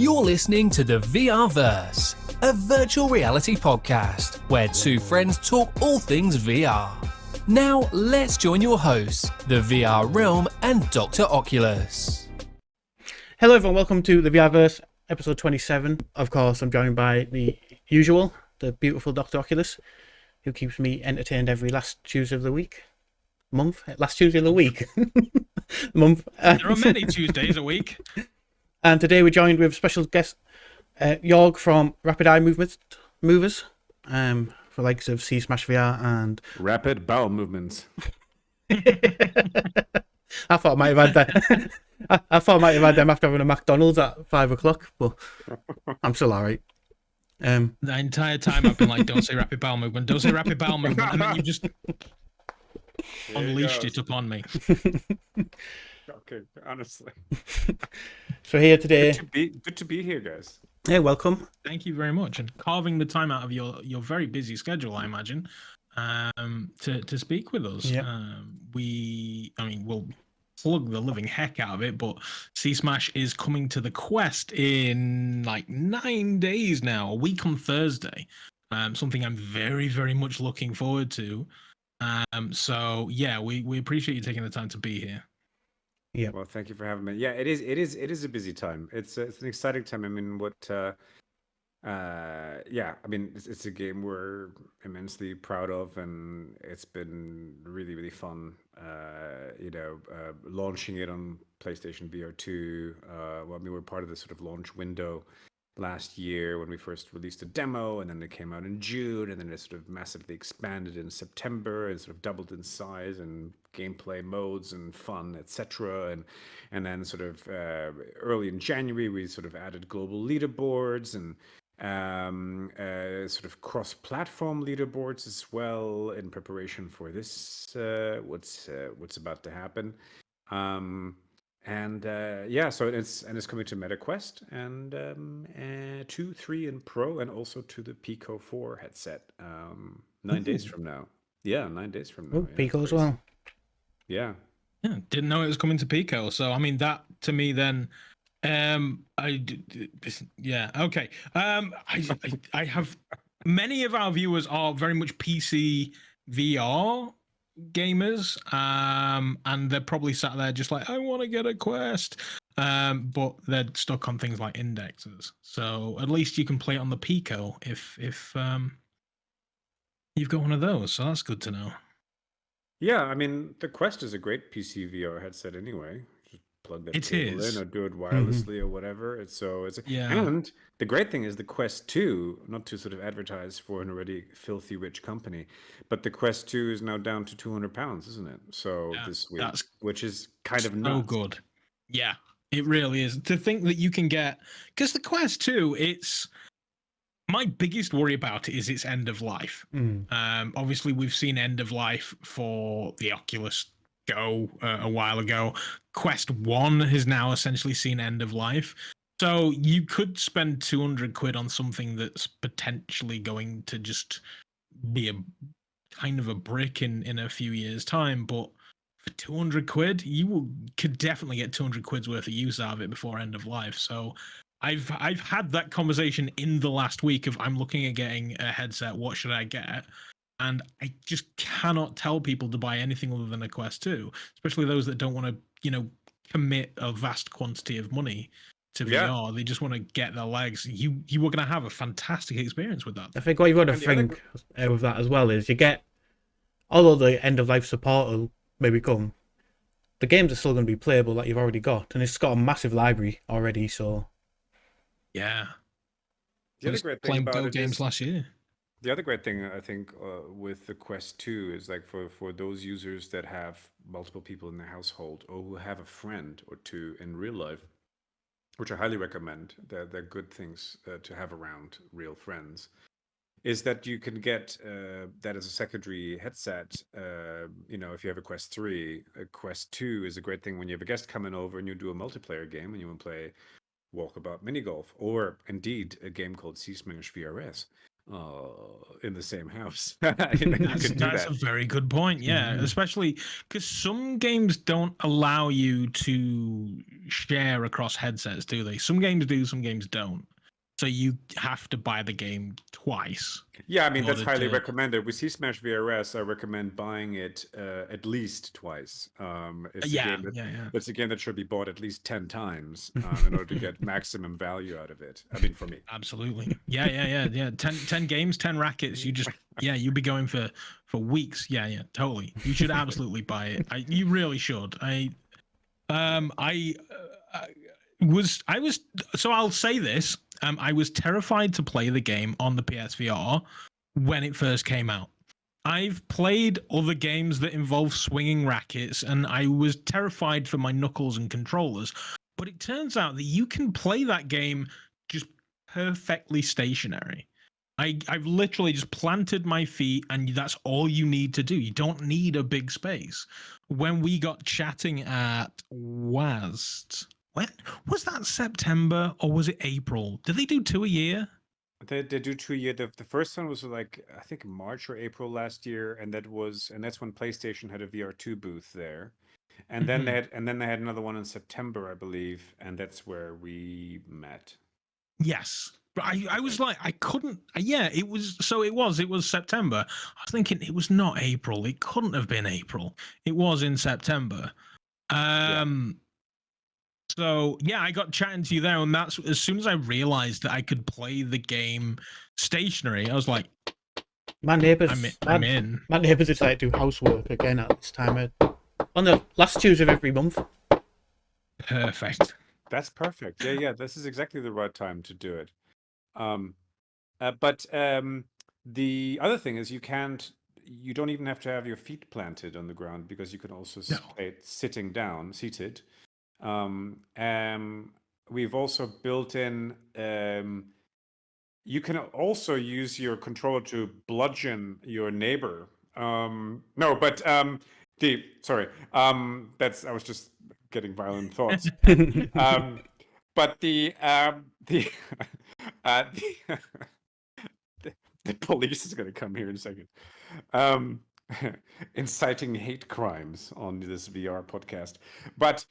You're listening to the VRverse, a virtual reality podcast where two friends talk all things VR. Now, let's join your hosts, the VR Realm and Dr. Oculus. Hello everyone, welcome to the VRverse, episode 27. Of course, I'm joined by the usual, the beautiful Dr. Oculus, who keeps me entertained every last Tuesday of the week. Last Tuesday of the week. Month. There are many Tuesdays a week. And today we're joined with special guest Jörg from RapidEyeMovers, for likes of C Smash VR and Rapid bowel movements. I thought I might have had that. I thought I might have had them after having a McDonald's at 5 o'clock, but I'm still alright. The entire time I've been like, don't say rapid bowel movement, don't say rapid bowel movement, and then you just unleashed it upon me. Okay, honestly. So here today. Good to be here, guys. Hey, welcome. Thank you very much, and carving the time out of your very busy schedule, I imagine, to speak with us. Yep. We'll plug the living heck out of it, but C Smash is coming to the Quest in like 9 days now, a week on Thursday. Something I'm very, very much looking forward to. So yeah, we appreciate you taking the time to be here. Yeah. Well, thank you for having me. Yeah, it is a busy time. It's an exciting time. I mean, it's a game we're immensely proud of, and it's been really, really fun. Launching it on PlayStation VR 2. We're part of the sort of launch window last year when we first released a demo, and then it came out in June, and then it sort of massively expanded in September and sort of doubled in size and gameplay modes and fun, etc. And then sort of early in January we sort of added global leaderboards and sort of cross-platform leaderboards as well in preparation for this what's about to happen. So it's coming to MetaQuest and 2, 3, and Pro, and also to the Pico 4 headset 9 days from now. Yeah, 9 days from now. Oh, Yeah, Pico as crazy. well. Yeah. Yeah, didn't know it was coming to Pico. So I mean, that to me then, okay. I have many of our viewers are very much PC VR gamers, and they're probably sat there just like, I want to get a Quest, but they're stuck on things like indexes. So at least you can play it on the Pico if you've got one of those. So that's good to know. Yeah, I mean, the Quest is a great PC VR headset anyway. Just plug that cable in or do it wirelessly or whatever. And the great thing is the Quest 2, not to sort of advertise for an already filthy rich company, but the Quest 2 is now down to 200 pounds, isn't it? So this week, which is kind of nuts. So good. Yeah, it really is. To think that you can get, because the Quest 2, my biggest worry about it is its end of life. Obviously, we've seen end of life for the Oculus Go a while ago. Quest 1 has now essentially seen end of life. So you could spend 200 quid on something that's potentially going to just be a kind of a brick in a few years' time. But for 200 quid, could definitely get 200 quid's worth of use out of it before end of life. So I've had that conversation in the last week of I'm looking at getting a headset. What should I get? And I just cannot tell people to buy anything other than a Quest 2, especially those that don't want to, commit a vast quantity of money to VR. They just want to get their legs. You were going to have a fantastic experience with that. I think what you've got to think with that as well is you get, although the end of life support will maybe come, the games are still going to be playable that you've already got, and it's got a massive library already. So yeah, the other great thing about Go it games is, last year. the other great thing I think with the Quest 2 is like for those users that have multiple people in their household or who have a friend or two in real life, which I highly recommend. They're good things to have around real friends. Is that you can get that as a secondary headset. If you have a Quest 3, a Quest 2 is a great thing when you have a guest coming over and you do a multiplayer game and you want to play Walkabout Mini Golf, or indeed a game called C Smash VRS, in the same house. You can do That's that. a very good point. Yeah, especially because some games don't allow you to share across headsets, do they? Some games do, some games don't. So you have to buy the game twice. Yeah, I mean, in that's order highly to- recommended. With C-Smash VRS, I recommend buying it at least twice. It's a Yeah, game that yeah. it's a game that should be bought at least 10 times in order to get maximum value out of it. I mean, for me. Absolutely. Yeah. 10 games, 10 rackets. You'll be going for weeks. Yeah, totally. You should absolutely buy it. You really should. So I'll say this. I was terrified to play the game on the PSVR when it first came out. I've played other games that involve swinging rackets, and I was terrified for my knuckles and controllers. But it turns out that you can play that game just perfectly stationary. I've literally just planted my feet, and that's all you need to do. You don't need a big space. When we got chatting at WASD, when was that, September or was it April? Did they do 2 a year? They do 2 year. The first one was like, I think March or April last year, and that's when PlayStation had a VR2 booth there. And then they had another one in September, I believe, and that's where we met. Yes. I was like, I couldn't. Yeah, it was. So it was September. I was thinking it was not April. It couldn't have been April. It was in September. So yeah, I got chatting to you there, and that's as soon as I realized that I could play the game stationary, I was like, My neighbours, I'm in. My neighbours decided to do housework again at this time on the last Tuesday of every month. Perfect. That's perfect. Yeah. This is exactly the right time to do it. But the other thing is you don't even have to have your feet planted on the ground, because you can also play it seated. We've also built in. You can also use your controller to bludgeon your neighbor. No, but sorry. I was just getting violent thoughts. But the the police is going to come here in a second. Inciting hate crimes on this VR podcast. But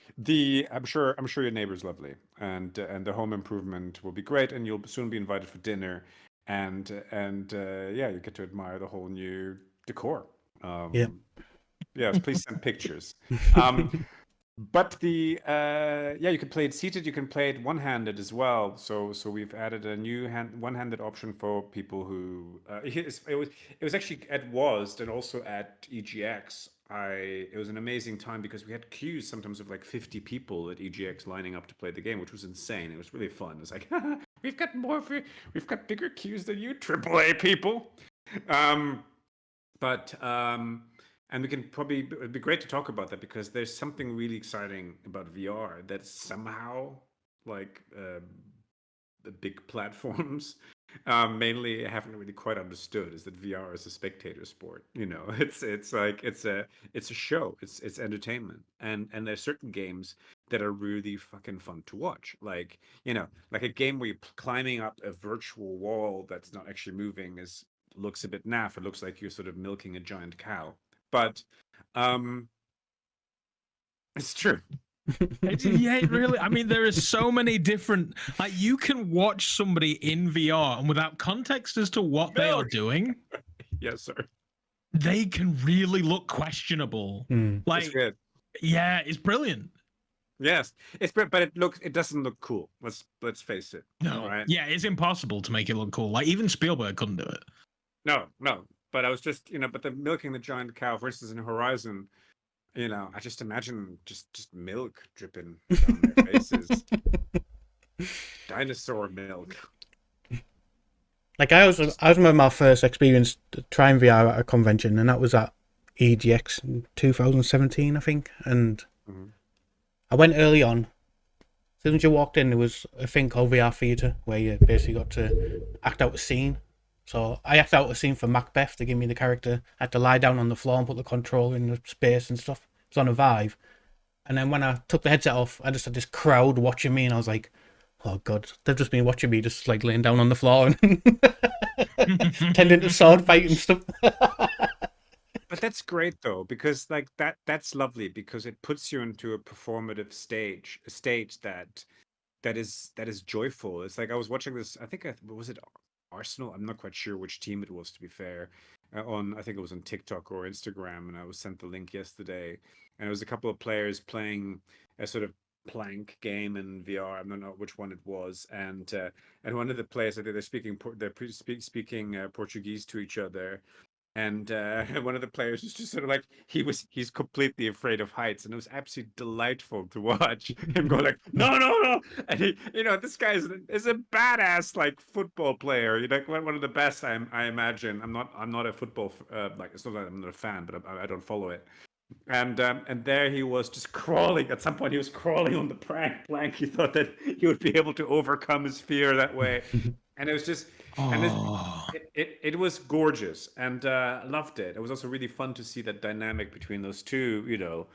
I'm sure your neighbor's lovely, and the home improvement will be great, and you'll soon be invited for dinner, and yeah, you get to admire the whole new decor. Yes, please send pictures. But you can play it seated. You can play it one-handed as well. So we've added a new one-handed option for people who it was actually at WASD and also at EGX. It was an amazing time because we had queues sometimes of like 50 people at EGX lining up to play the game, which was insane. It was really fun. It was like, we've got bigger queues than you AAA people. And it'd be great to talk about that, because there's something really exciting about VR that somehow, like the big platforms, mainly haven't really quite understood, is that VR is a spectator sport. It's a show. It's entertainment, and there's certain games that are really fucking fun to watch. Like a game where you're climbing up a virtual wall that's not actually moving looks a bit naff. It looks like you're sort of milking a giant cow. But it's true. It really. I mean, there are so many different. Like, you can watch somebody in VR, and without context as to what they are doing, yes, sir, they can really look questionable. Like, it's good. Yeah, it's brilliant. Yes, but it doesn't look cool. Let's face it. No, right? Yeah, it's impossible to make it look cool. Like, even Spielberg couldn't do it. No. But I was just, but the milking the giant cow, for instance, in Horizon, I just imagine just milk dripping down their faces. Dinosaur milk. Like I remember my first experience trying VR at a convention, and that was at EGX in 2017, I think. And I went early on. As soon as you walked in, there was a thing called VR Theatre, where you basically got to act out a scene. So I acted out a scene for Macbeth. They gave me the character. I had to lie down on the floor and put the controller in the space and stuff. It was on a Vive. And then when I took the headset off, I just had this crowd watching me, and I was like, Oh God, they've just been watching me just like laying down on the floor and tending to sword fight and stuff. But that's great though, because like that's lovely because it puts you into a performative state that is joyful. It's like I was watching this. I think was it Arsenal. I'm not quite sure which team it was, to be fair. On I think it was on TikTok or Instagram, and I was sent the link yesterday. And it was a couple of players playing a sort of plank game in VR. I don't know which one it was, and one of the players, I think they're speaking Portuguese to each other, and one of the players was just sort of like he's completely afraid of heights, and it was absolutely delightful to watch him go like no no no, and this guy is a badass like football player, like one of the best I imagine. I'm not a football like it's not that I'm not a fan, but I don't follow it. And there he was just crawling. At some point, he was crawling on the plank. He thought that he would be able to overcome his fear that way, and it was just, and it was gorgeous, and loved it. It was also really fun to see that dynamic between those two,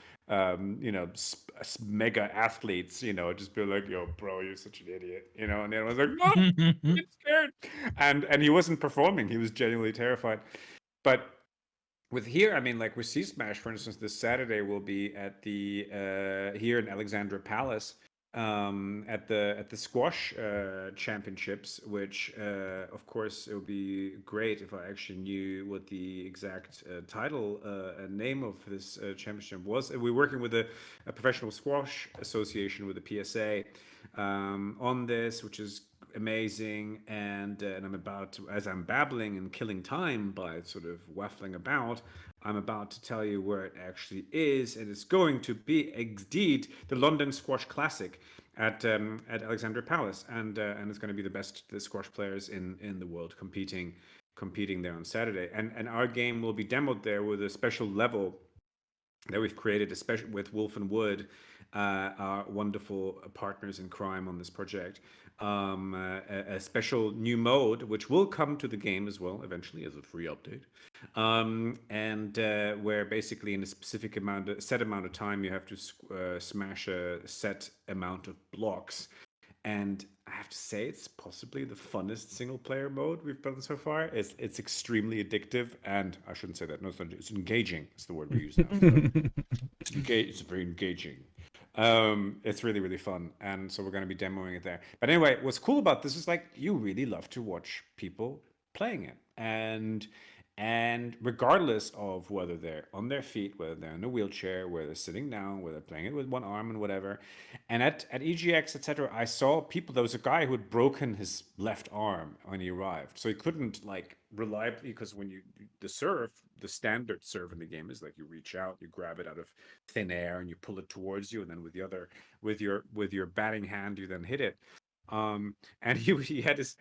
mega athletes. Just be like, "Yo, bro, you're such an idiot," and then I was like, "No, I'm scared," and he wasn't performing. He was genuinely terrified, but. With here, I mean, like with Sea Smash, for instance, this Saturday will be at the here in Alexandra Palace at the squash championships, which of course it would be great if I actually knew what the exact title and name of this championship was. We're working with a professional squash association with the PSA on this, which is amazing, and I'm about to, as I'm babbling and killing time by sort of waffling about, I'm about to tell you where it actually is, and it's going to be indeed the London Squash Classic at Alexandra Palace, and it's going to be the squash players in the world competing there on Saturday, and our game will be demoed there with a special level that we've created, especially with Wolf and Wood, our wonderful partners in crime on this project. A special new mode, which will come to the game as well eventually as a free update, and where basically in a specific set amount of time you have to smash a set amount of blocks. And I have to say, it's possibly the funnest single player mode we've done so far. It's extremely addictive, and I shouldn't say that. No, it's engaging. It's the word we use now. It's very engaging. It's really, really fun, and so we're going to be demoing it there. But anyway, what's cool about this is like you really love to watch people playing it, and regardless of whether they're on their feet, whether they're in a wheelchair, whether they're sitting down, whether they're playing it with one arm and whatever. And at EGX, etc., I saw people. There was a guy who had broken his left arm when he arrived, so he couldn't like reliably, because when the standard serve in the game is like you reach out, you grab it out of thin air, and you pull it towards you, and then with your batting hand, you then hit it. And he had his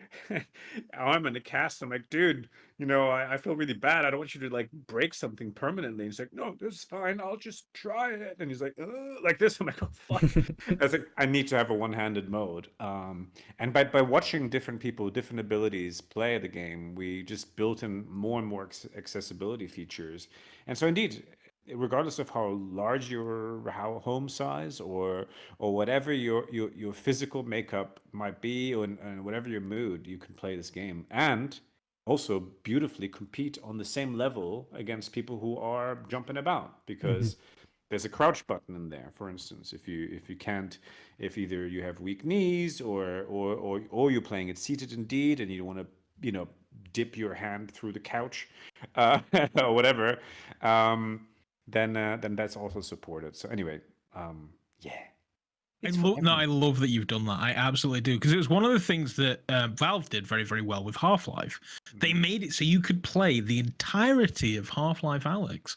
arm in a cast. I'm like, dude, I feel really bad. I don't want you to like break something permanently. And he's like, no, this is fine. I'll just try it. And he's like, like this. I'm like, oh fuck. I was like, I need to have a one-handed mode. And by watching different people with different abilities play the game, we just built in more and more accessibility features. And so indeed, regardless of how large your home size or whatever your physical makeup might be, and whatever your mood, you can play this game and also beautifully compete on the same level against people who are jumping about, because there's a crouch button in there, for instance. If either you have weak knees or you're playing it seated indeed, and you want to dip your hand through the couch or whatever, then that's also supported. So anyway, yeah. I love that you've done that. I absolutely do, because it was one of the things that Valve did very, very well with Half-Life. They made it so you could play the entirety of Half-Life Alyx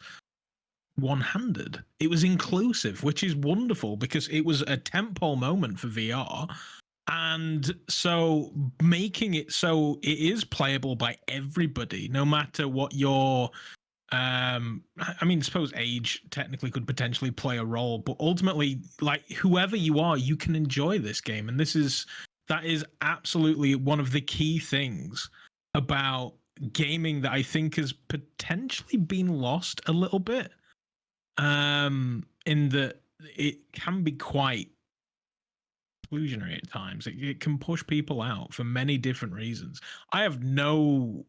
one-handed. It was inclusive, which is wonderful because it was a tentpole moment for VR. And so making it so it is playable by everybody, no matter what your I mean, I suppose age technically could potentially play a role, but ultimately, like whoever you are, you can enjoy this game. And that is absolutely one of the key things about gaming that I think has potentially been lost a little bit. In that it can be quite exclusionary at times. It can push people out for many different reasons. I have no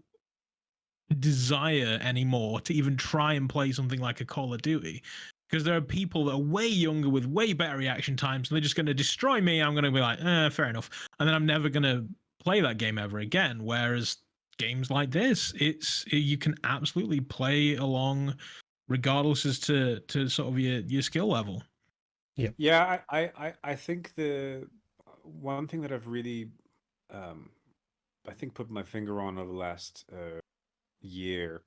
desire anymore to even try and play something like a Call of Duty, because there are people that are way younger with way better reaction times, and they're just going to destroy me. I'm going to be like, fair enough, and then I'm never going to play that game ever again. Whereas games like this, you can absolutely play along regardless as to sort of your skill level. Yeah, I think the one thing that I've really I think put my finger on over the last year,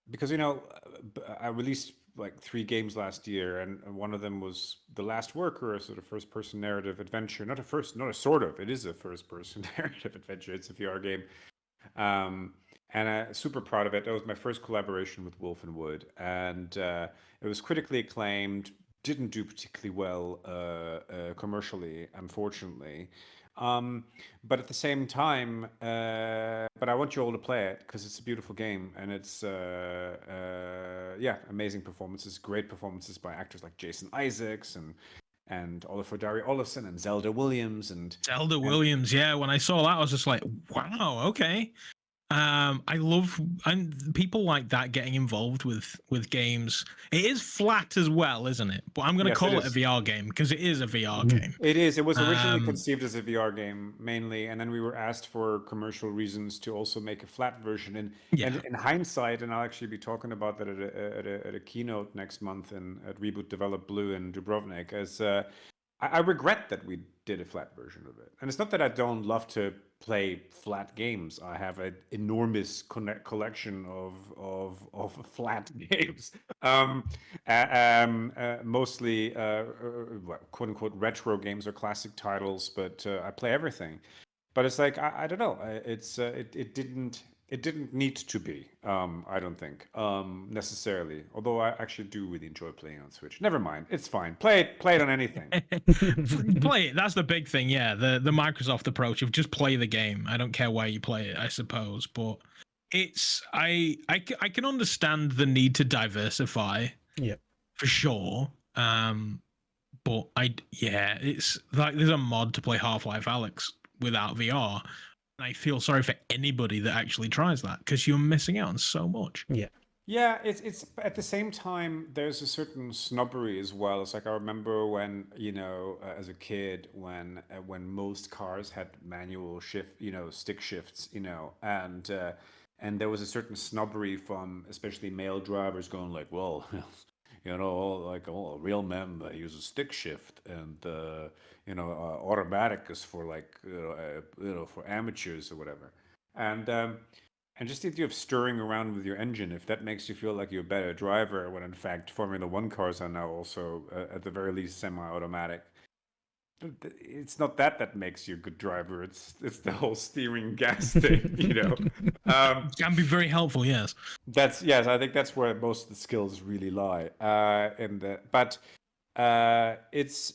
because I released like 3 games last year, and one of them was The Last Worker, a sort of first-person narrative adventure. Not a sort of. It is a first-person narrative adventure. It's a VR game. And I'm super proud of it. That was my first collaboration with Wolf and Wood, and it was critically acclaimed. Didn't do particularly well commercially, unfortunately. But at the same time, but I want you all to play it because it's a beautiful game, and it's amazing performances, great performances by actors like Jason Isaacs and Oliver Dari Olafsson and Zelda Williams Williams. Yeah, when I saw that, I was just like, wow, okay. I love people like that getting involved with games. It is flat as well, isn't it? But I'm going to call it a VR game because it is a VR game. It is. It was originally conceived as a VR game mainly, and then we were asked for commercial reasons to also make a flat version. And in hindsight, and I'll actually be talking about that at a keynote next month at Reboot Develop Blue in Dubrovnik, as I regret that we did a flat version of it. And it's not that I don't love to play flat games. I have an enormous collection of flat games, mostly quote unquote retro games or classic titles. But I play everything. But it's like I don't know. It didn't need to be, I don't think, necessarily. Although I actually do really enjoy playing on Switch. Never mind, it's fine. Play it on anything. Play it. That's the big thing. Yeah, the Microsoft approach of just play the game. I don't care where you play it, I suppose. But it's I can understand the need to diversify. Yeah, for sure. But it's like there's a mod to play Half-Life Alyx without VR. I feel sorry for anybody that actually tries that because you're missing out on so much. Yeah, it's at the same time there's a certain snobbery as well. It's like I remember when as a kid when most cars had manual stick shifts, and there was a certain snobbery from especially male drivers going like, well, real men use a stick shift, and automatic is for for amateurs or whatever, and just the idea of stirring around with your engine, if that makes you feel like you're a better driver, when in fact Formula One cars are now also at the very least semi-automatic. It's not that makes you a good driver. It's the whole steering gas thing, Can be very helpful, yes. I think that's where most of the skills really lie. It's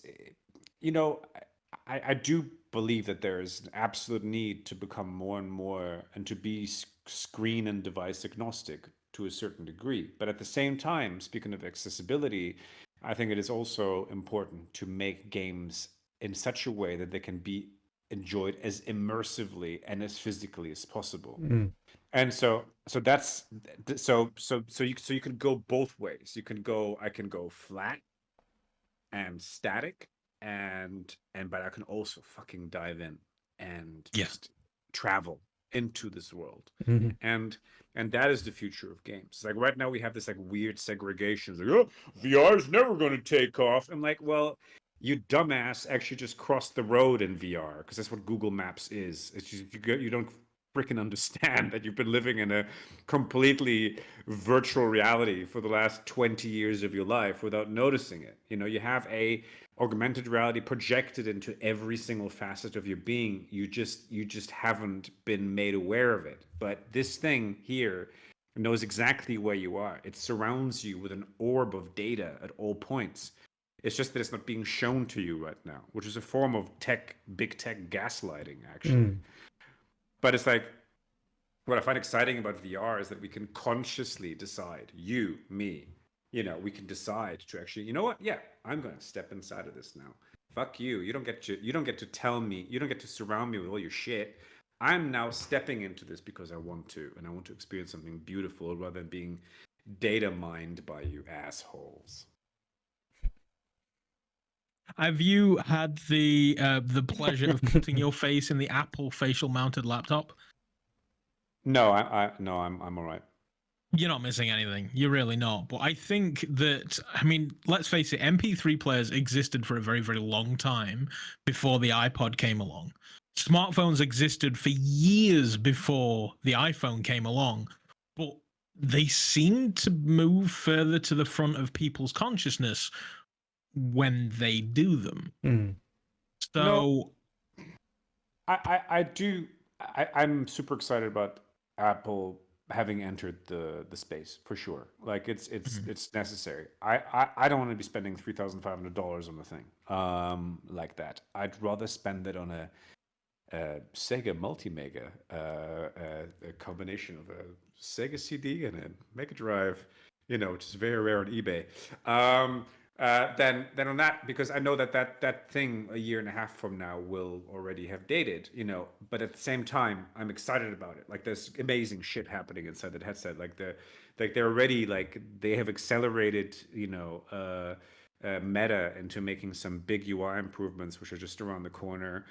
I do believe that there is an absolute need to become more and more and to be screen and device agnostic to a certain degree. But at the same time, speaking of accessibility, I think it is also important to make games in such a way that they can be enjoyed as immersively and as physically as possible. And so that's so you can go both ways. I can go flat and static, but I can also fucking dive in and just travel into this world. And that is the future of games. Like right now we have this like weird segregation. It's like, VR is never going to take off. I'm like, well, you dumbass actually just crossed the road in VR, because that's what Google Maps is. It's just you don't freaking understand that you've been living in a completely virtual reality for the last 20 years of your life without noticing it. You have a augmented reality projected into every single facet of your being. You just haven't been made aware of it. But this thing here knows exactly where you are. It surrounds you with an orb of data at all points. It's just that it's not being shown to you right now, which is a form of big tech gaslighting, actually. But it's like, what I find exciting about VR is that we can consciously decide, me, we can decide to actually, you know what? Yeah, I'm going to step inside of this now. fuck you. You don't get to tell me. You don't get to surround me with all your shit. I'm now stepping into this because I want to, and I want to experience something beautiful rather than being data mined by you assholes. Have you had the pleasure of putting your face in the Apple facial mounted laptop? No, I'm all right. You're not missing anything. You're really not. But I think that, I mean, let's face it, MP3 players existed for a very, very long time before the iPod came along. Smartphones existed for years before the iPhone came along, but they seem to move further to the front of people's consciousness when they do them. So No, I do. I'm super excited about Apple having entered the space for sure. Like it's necessary. I don't want to be spending $3,500 on a thing like that. I'd rather spend it on a Sega Multimega, a combination of a Sega CD and a Mega Drive, which is very rare on eBay. Than on that, because I know that thing a year and a half from now will already have dated, But at the same time, I'm excited about it. Like there's amazing shit happening inside that headset. Like they're already they have accelerated, Meta into making some big UI improvements, which are just around the corner.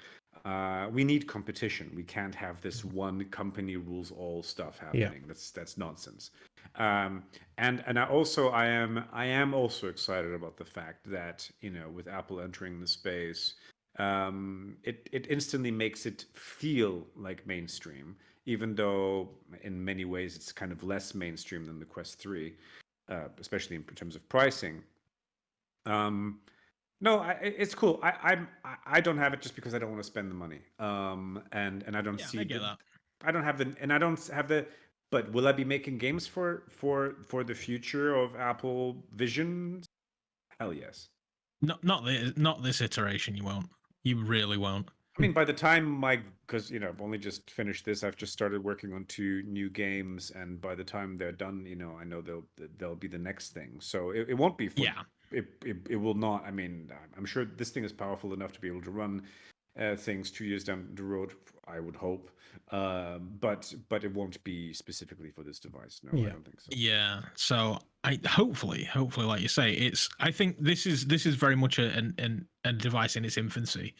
We need competition. We can't have this one company rules all stuff happening. Yeah. That's nonsense. And I am also excited about the fact that with Apple entering the space, it instantly makes it feel like mainstream, even though in many ways it's kind of less mainstream than the Quest 3, especially in terms of pricing. No, it's cool. I don't have it just because I don't want to spend the money. And I don't see. I get that. I don't have the. But will I be making games for the future of Apple Vision? Hell yes. Not this iteration. You won't. You really won't. I mean, by the time because I've only just finished this, I've just started working on 2 new games, and by the time they're done, I know they'll be the next thing. So it won't be. It will not. I mean, I'm sure this thing is powerful enough to be able to run things 2 years down the road. I would hope, but it won't be specifically for this device. No, I don't think so. Yeah. So I hopefully, like you say, I think this is very much a device in its infancy.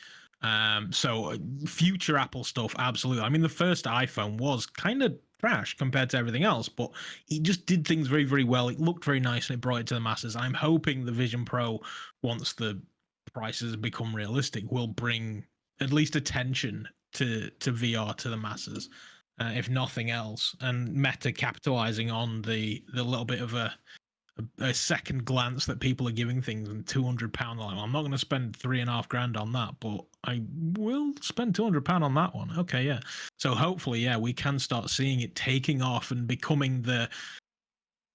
So future Apple stuff, absolutely. I mean, the first iPhone was kind of trash compared to everything else, but it just did things very, very well. It looked very nice and it brought it to the masses. I'm hoping the Vision Pro, once the prices become realistic, will bring at least attention to VR to the masses, if nothing else. And Meta capitalizing on the little bit of a second glance that people are giving things, and £200. Like, I'm not going to spend $3,500 on that, but I will spend £200 on that one. Okay, yeah. So hopefully, we can start seeing it taking off and becoming the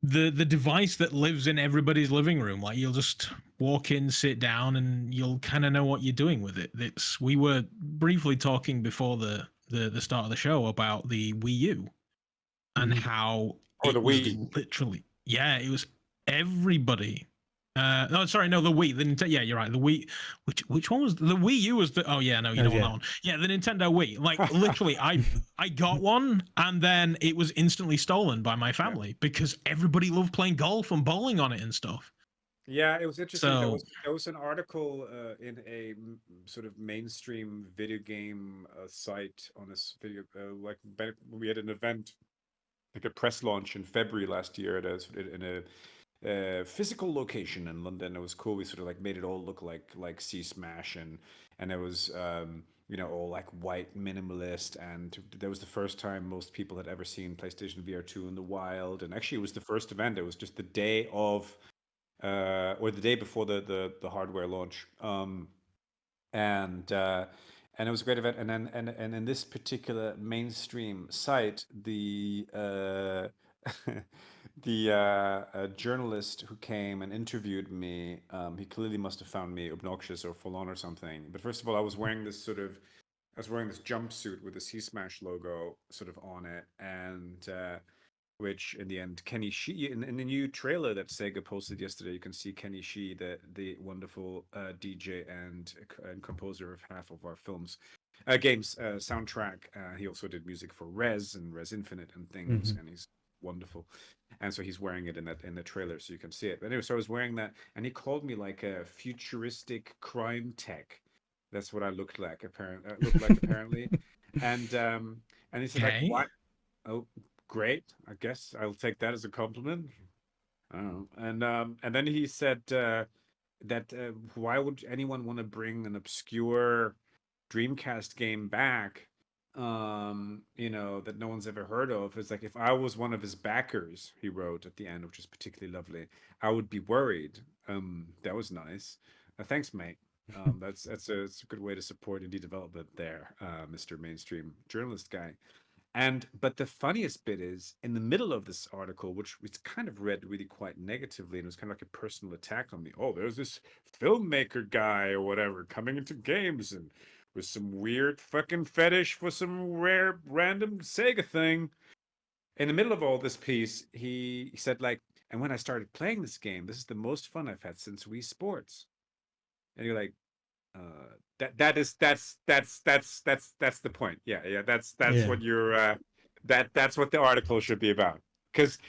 device that lives in everybody's living room. Like, you'll just walk in, sit down, and you'll kind of know what you're doing with it. We were briefly talking before the start of the show about the Wii U and how the Wii was literally, it was everybody. The Wii. You're right. The Wii. Which one was the Wii U? Was the? Oh yeah, no, you don't want that one. Yeah, the Nintendo Wii. Like literally, I got one, and then it was instantly stolen by my family because everybody loved playing golf and bowling on it and stuff. Yeah, it was interesting. There was an article in a sort of mainstream video game site on this video. We had an event, like a press launch in February last year in a physical location in London. It was cool. We sort of like made it all look like Sea Smash, and it was all like white minimalist, and that was the first time most people had ever seen PlayStation VR 2 in the wild. And actually it was the first event. It was just the day of or the day before the hardware launch. And it was a great event. And then and in this particular mainstream site, the the journalist who came and interviewed me, he clearly must have found me obnoxious or full on or something. But first of all, I was wearing this jumpsuit with the Sea Smash logo sort of on it, and which in the end, Kenny Shi, in the new trailer that Sega posted yesterday, you can see Kenny Shi, the wonderful DJ and composer of half of our games soundtrack. He also did music for Res and Res Infinite and things, and he's wonderful. And so he's wearing it in the trailer, so you can see it. But anyway, so I was wearing that, and he called me like a futuristic crime tech. That's what I looked like apparently. And he said, like, Okay. what? Oh, great. I guess I'll take that as a compliment. I don't know. And then he said that why would anyone want to bring an obscure Dreamcast game back, that no one's ever heard of? It's like, if I was one of his backers, he wrote at the end, which is particularly lovely, I would be worried. That was nice. Thanks, mate. That's a good way to support indie development there, Mr. Mainstream Journalist guy. But the funniest bit is in the middle of this article, which it's kind of read really quite negatively, and it was kind of like a personal attack on me. Oh, there's this filmmaker guy or whatever coming into games and with some weird fucking fetish for some rare random Sega thing. In the middle of all this piece, he said, like, and when I started playing this game, this is the most fun I've had since Wii Sports. And you're like, that's the point. Yeah. That's what you're that's what the article should be about. Because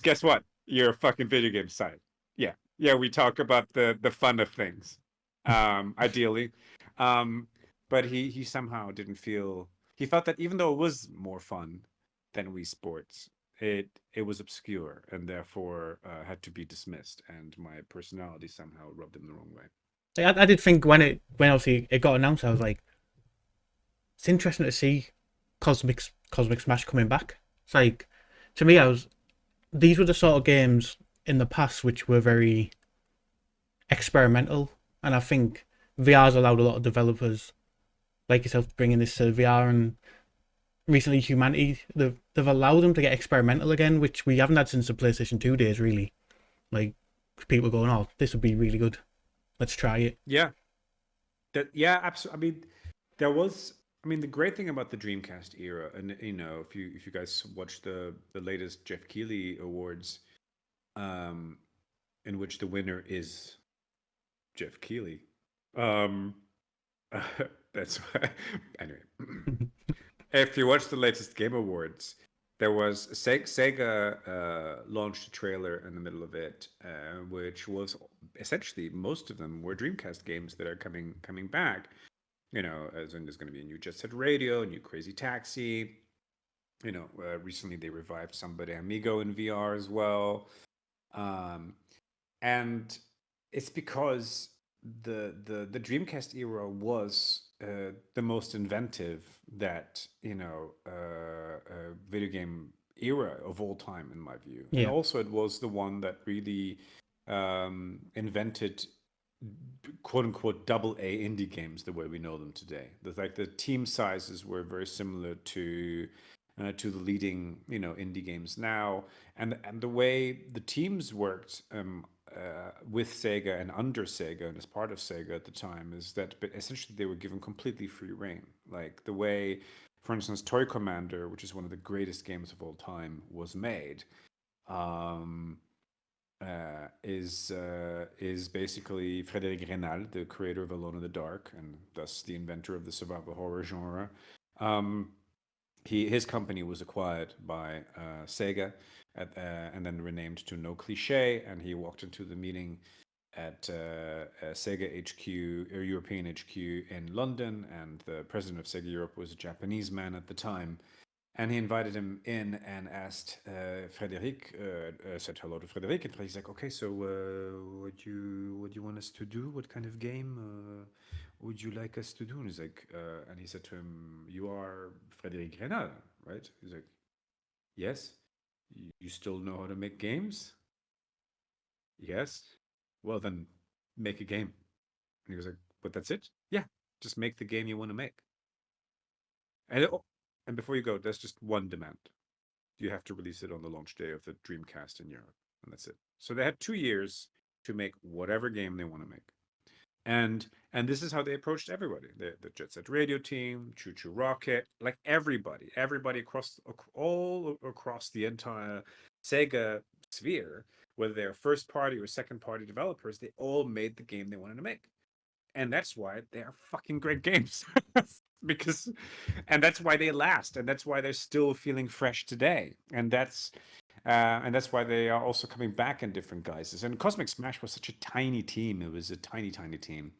guess what? You're a fucking video game site. Yeah. We talk about the fun of things, ideally, but he somehow didn't feel. He felt that even though it was more fun than Wii Sports, it was obscure and therefore had to be dismissed. And my personality somehow rubbed him the wrong way. I did think when obviously it got announced, I was like, it's interesting to see Cosmic Smash coming back. It's like, to me, these were the sort of games in the past which were very experimental, and I think VR's allowed a lot of developers like yourself to bring in this VR, and recently Humanity, they've allowed them to get experimental again, which we haven't had since the PlayStation 2 days, really. Like, people going, oh, this would be really good. Let's try it. Yeah. Absolutely. I mean, the great thing about the Dreamcast era, and if you guys watch the latest Jeff Keighley Awards, in which the winner is Jeff Keighley. That's why. Anyway, if you watch the latest Game Awards, there was Sega launched a trailer in the middle of it, which was essentially, most of them were Dreamcast games that are coming back. As in there's going to be a new Jet Set Radio, a new Crazy Taxi. Recently they revived Somebody Amigo in VR as well, and it's because the Dreamcast era was the most inventive that video game era of all time, in my view. Yeah. And also it was the one that really invented quote unquote double A indie games the way we know them today. The team sizes were very similar to the leading indie games now, and the way the teams worked with Sega and under Sega and as part of Sega at the time is that essentially they were given completely free reign. Like the way, for instance, Toy Commander, which is one of the greatest games of all time, was made, is basically Frédéric Reynal, the creator of Alone in the Dark and thus the inventor of the survival horror genre. His company was acquired by Sega and then renamed to No Cliché, and he walked into the meeting at Sega HQ, or European HQ in London, and the president of Sega Europe was a Japanese man at the time. And he invited him in and asked Frédéric, said hello to Frédéric, and he's like, okay, so what do you want us to do? What kind of game would you like us to do? And he's like, and he said to him, you are Frédéric Reynal, right? He's like, yes. You still know how to make games? Yes. Well, then make a game. And he was like, but that's it? Yeah, just make the game you want to make. And before you go, there's just one demand. You have to release it on the launch day of the Dreamcast in Europe, and that's it. So they had 2 years to make whatever game they want to make. And this is how they approached everybody: the Jet Set Radio team, Choo Choo Rocket, like everybody all across the entire Sega sphere, whether they're first party or second party developers, they all made the game they wanted to make. And that's why they are fucking great games. And that's why they last, and that's why they're still feeling fresh today. And that's why they are also coming back in different guises. And Cosmic Smash was such a tiny team. It was a tiny team,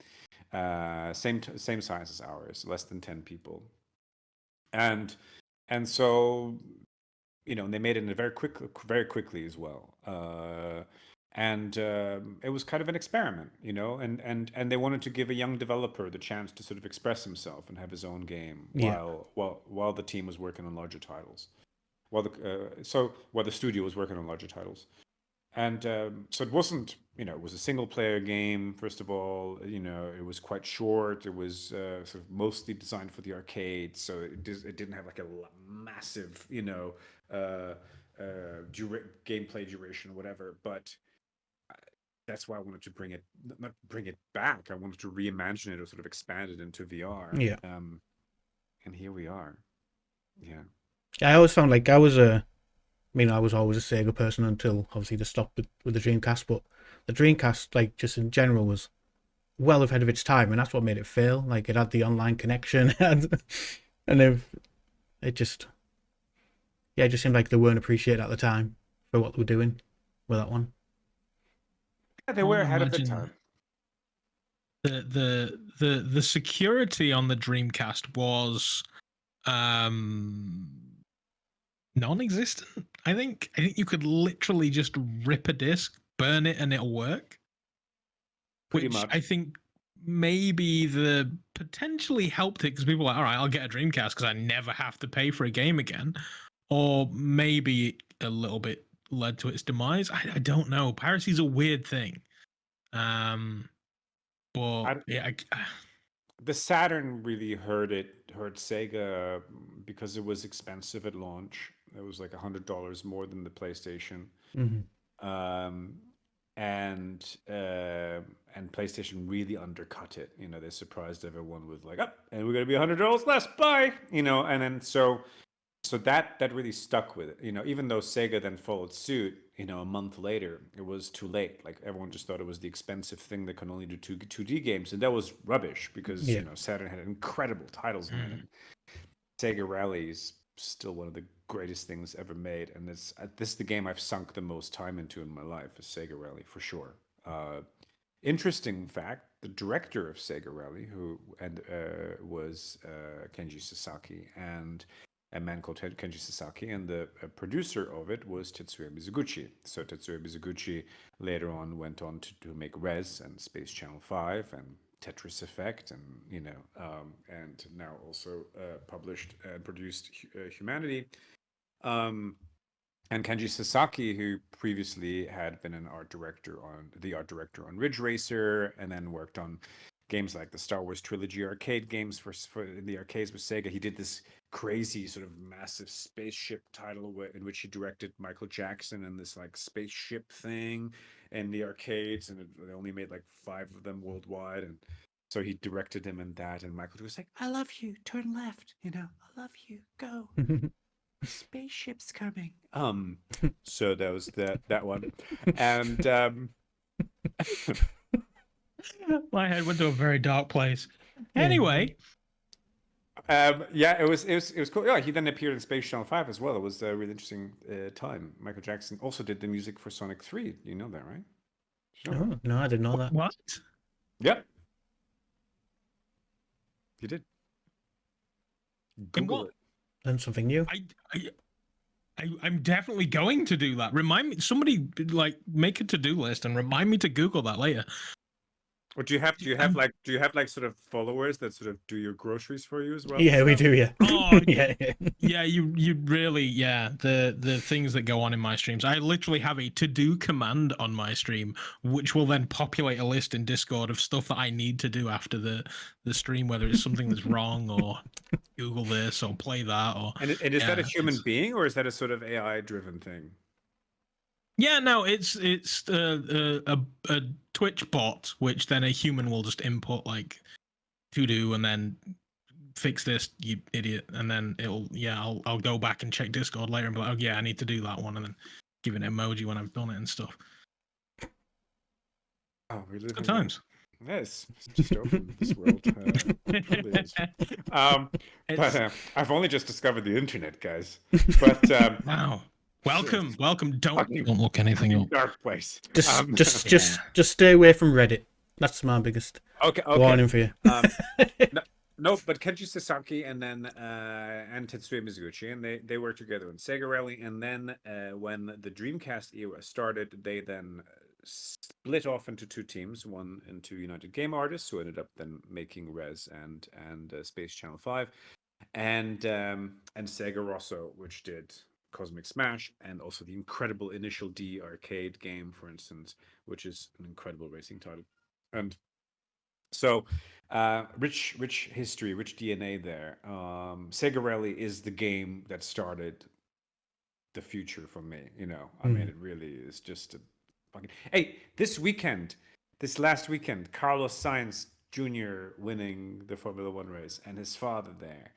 same size as ours, less than 10 people. And so, they made it very quickly as well. And it was kind of an experiment, and they wanted to give a young developer the chance to sort of express himself and have his own game while the team was working on larger titles, while the studio was working on larger titles. And so it wasn't, it was a single player game. First of all, it was quite short. It was sort of mostly designed for the arcade, so it didn't have like a massive, gameplay duration or whatever. But that's why I wanted to not bring it back. I wanted to reimagine it or sort of expand it into VR. Yeah. And here we are. Yeah. I always found like I was always a Sega person until obviously they stopped with the Dreamcast, but the Dreamcast, like just in general, was well ahead of its time, and that's what made it fail. Like it had the online connection, and it just seemed like they weren't appreciated at the time for what they were doing with that one. Yeah, they were ahead of the time. The security on the Dreamcast was non-existent. I think you could literally just rip a disc, burn it, and it'll work. Pretty much. I think maybe the potentially helped it because people were like, all right, I'll get a Dreamcast because I never have to pay for a game again. Or maybe a little bit led to its demise. I don't know. Piracy's a weird thing. But the Saturn really hurt Sega because it was expensive at launch. It was like $100 more than the PlayStation. Mm-hmm. And PlayStation really undercut it. They surprised everyone with like, and we're gonna be $100 less. Bye. And then so that really stuck with it. Even though Sega then followed suit, a month later, it was too late. Like everyone just thought it was the expensive thing that can only do 2D games, and that was rubbish because Saturn had incredible titles in it. And Sega Rally is still one of the greatest things ever made, and this is the game I've sunk the most time into in my life, is Sega Rally for sure. Interesting fact: the director of Sega Rally, was Kenji Sasaki, and a man called Kenji Sasaki, and the producer of it was Tetsuya Mizuguchi. So Tetsuya Mizuguchi later on went on to make Rez and Space Channel 5 and Tetris Effect, and and now also published and produced Humanity. And Kenji Sasaki, who previously had been the art director on Ridge Racer, and then worked on games like the Star Wars trilogy arcade games for in the arcades with Sega. He did this crazy sort of massive spaceship title in which he directed Michael Jackson and this like spaceship thing in the arcades, and they only made like 5 of them worldwide, and so he directed him in that. And Michael was like, "I love you, turn left, I love you, go." Spaceship's coming. So that was that one, and my head went to a very dark place. Anyway, it was cool. Yeah, he then appeared in Space Channel 5 as well. It was a really interesting time. Michael Jackson also did the music for Sonic 3. You know that, right? Oh, no, I didn't know that. What? Yep. You did. Google it. Learn something new. I'm definitely going to do that. Remind me, somebody like make a to-do list and remind me to Google that later. Or do you have like sort of followers that sort of do your groceries for you as well? Yeah, we do. Yeah. Oh, yeah. You really, the things that go on in my streams. I literally have a to-do command on my stream, which will then populate a list in Discord of stuff that I need to do after the stream, whether it's something that's wrong or Google this or play that or. And is that a human being or is that a sort of AI-driven thing? Yeah, no, it's a Twitch bot, which then a human will just input like to do, and then fix this, you idiot, and then I'll go back and check Discord later and be like, oh yeah, I need to do that one, and then give an emoji when I've done it and stuff. Oh, we're living Good times. Yes, it's just open this world. Probably is. But I've only just discovered the internet, guys. But wow, welcome. Don't fucking look anything up. dark place. Just stay away from Reddit. That's my biggest warning for you. No, but Kenji Sasaki and Tetsuya Mizuguchi, and they worked together in Sega Rally, and then when the Dreamcast era started, they then split off into two teams, one into United Game Artists, who ended up then making Rez and Space Channel 5, and Sega Rosso, which did Cosmic Smash, and also the incredible Initial D arcade game, for instance, which is an incredible racing title. And so rich history, rich DNA there. Sega Rally is the game that started the future for me. I mean, it really is just a fucking. Hey, this last weekend, Carlos Sainz Jr. winning the Formula One race, and his father there,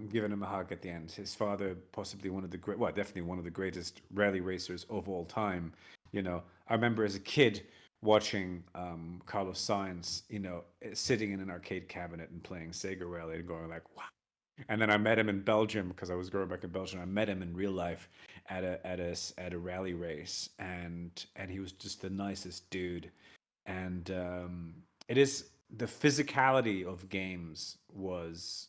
giving him a hug at the end. His father, possibly definitely one of the greatest rally racers of all time. I remember as a kid watching Carlos Sainz, sitting in an arcade cabinet and playing Sega Rally and going like, wow. And then I met him in Belgium because I was growing back in Belgium. I met him in real life at a rally race, and he was just the nicest dude. And it is the physicality of games was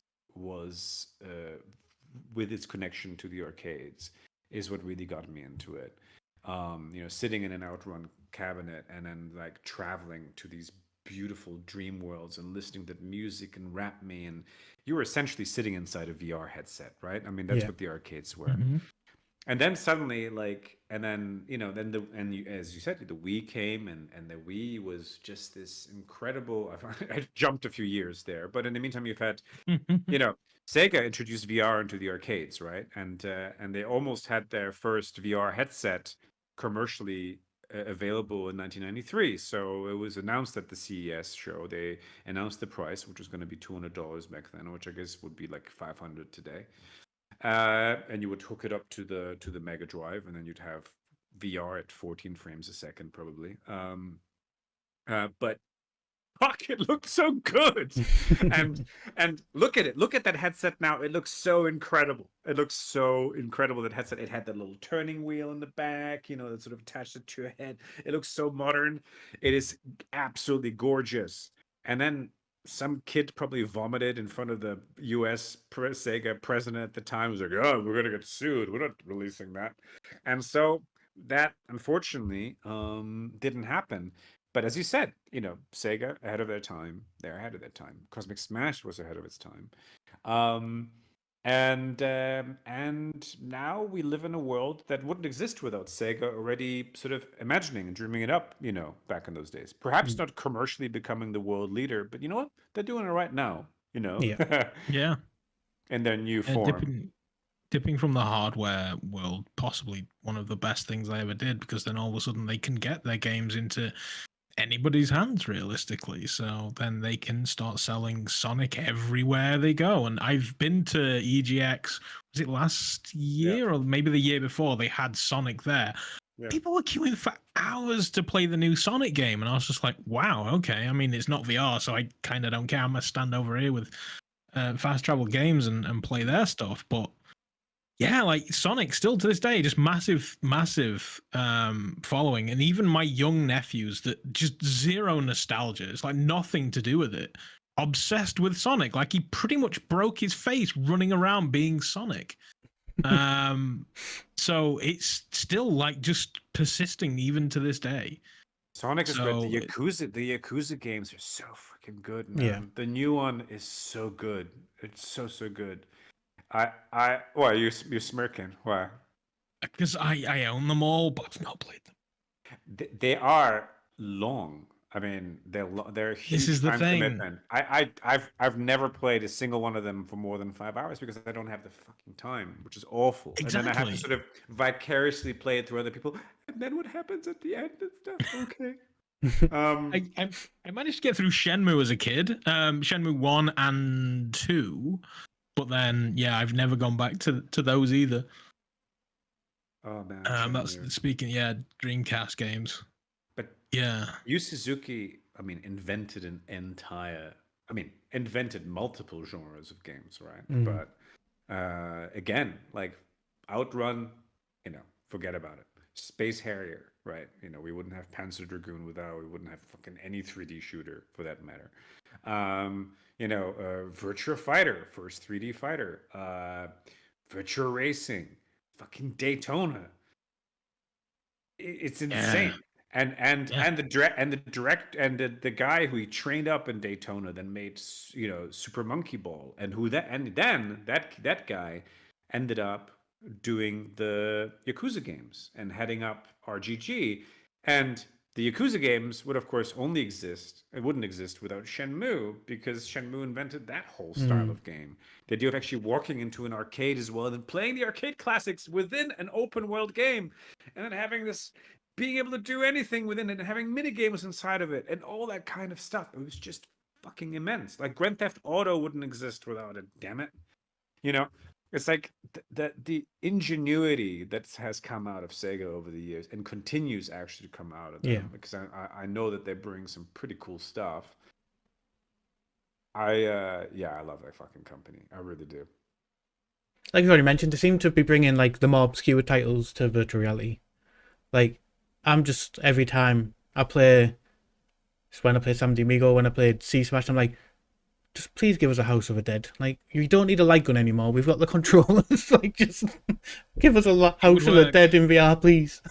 with its connection to the arcades is what really got me into it. Sitting in an Outrun cabinet and then like traveling to these beautiful dream worlds and listening to music and rap me, and you were essentially sitting inside a VR headset, right? I mean, that's what the arcades were. Mm-hmm. And then suddenly, as you said, the Wii came, and the Wii was just this incredible. I jumped a few years there, but in the meantime, you've had, Sega introduced VR into the arcades, right? And they almost had their first VR headset commercially available in 1993. So it was announced at the CES show. They announced the price, which was going to be $200 back then, which I guess would be like $500 today. And you would hook it up to the Mega Drive, and then you'd have VR at 14 frames a second, probably. But fuck, it looks so good. and look at it. Look at that headset now. It looks so incredible. That headset. It had that little turning wheel in the back, that sort of attached it to your head. It looks so modern. It is absolutely gorgeous. And then some kid probably vomited in front of the US Sega president at the time. He was like, oh, we're going to get sued. We're not releasing that. And so that, unfortunately, didn't happen. But as you said, Sega ahead of their time. They're ahead of their time. Cosmic Smash was ahead of its time. And now we live in a world that wouldn't exist without Sega already sort of imagining and dreaming it up, back in those days. Perhaps not commercially becoming the world leader, but you know what? They're doing it right now, Yeah. Yeah. In their new form. Dipping from the hardware world, possibly one of the best things they ever did, because then all of a sudden they can get their games into anybody's hands realistically, so then they can start selling Sonic everywhere they go. And I've been to EGX, was it last year or maybe the year before, they had Sonic there. People were queuing for hours to play the new Sonic game, and I was just like, wow, okay. I mean, it's not VR, so I kind of don't care. I'm gonna stand over here with Fast Travel Games and play their stuff. But yeah, like Sonic still to this day, just massive following. And even my young nephews that just zero nostalgia. It's like nothing to do with it. Obsessed with Sonic. Like he pretty much broke his face running around being Sonic. So it's still like just persisting even to this day. Sonic is good. The Yakuza games are so freaking good, man. Yeah. The new one is so good. It's so good. Why you're smirking? Why? Because I own them all, but I've not played them. They are long. I mean, they're a This huge is the time thing. commitment. I've never played a single one of them for more than 5 hours because I don't have the fucking time, which is awful. And then I have to Exactly. sort of vicariously play it through other people. And then what happens at the end and stuff? Okay. I managed to get through Shenmue as a kid, Shenmue 1 and 2, but then I've never gone back to those either. Oh man, That's Shenmue. speaking, Dreamcast games. But Yeah, Yu Suzuki, I mean, invented multiple genres of games, right? But again, like Outrun, forget about it. Space Harrier, right? We wouldn't have Panzer Dragoon without. We wouldn't have fucking any 3D shooter for that matter. Virtua Fighter, first 3D fighter. Virtua Racing, fucking Daytona. It's insane. The guy who he trained up in Daytona then made Super Monkey Ball, and then that guy ended up doing the Yakuza games and heading up RGG, and the Yakuza games would of course only exist. It wouldn't exist without Shenmue, because Shenmue invented that whole style of game. The idea of actually walking into an arcade as well and then playing the arcade classics within an open world game, and then having this, being able to do anything within it and having mini games inside of it and all that kind of stuff. It was just fucking immense. Like Grand Theft Auto wouldn't exist without it. Damn it. It's like the ingenuity that has come out of Sega over the years and continues actually to come out of them, because I know that they bring some pretty cool stuff. I love that fucking company. I really do. Like you already mentioned, they seem to be bringing like the more obscure titles to virtual reality. Like, I'm just, every time I play, when I play Sam D'Amigo, when I played Sea Smash, I'm like, just please give us a House of the Dead. Like, you don't need a light gun anymore. We've got the controllers. Like, just give us a House of the Dead in VR, please.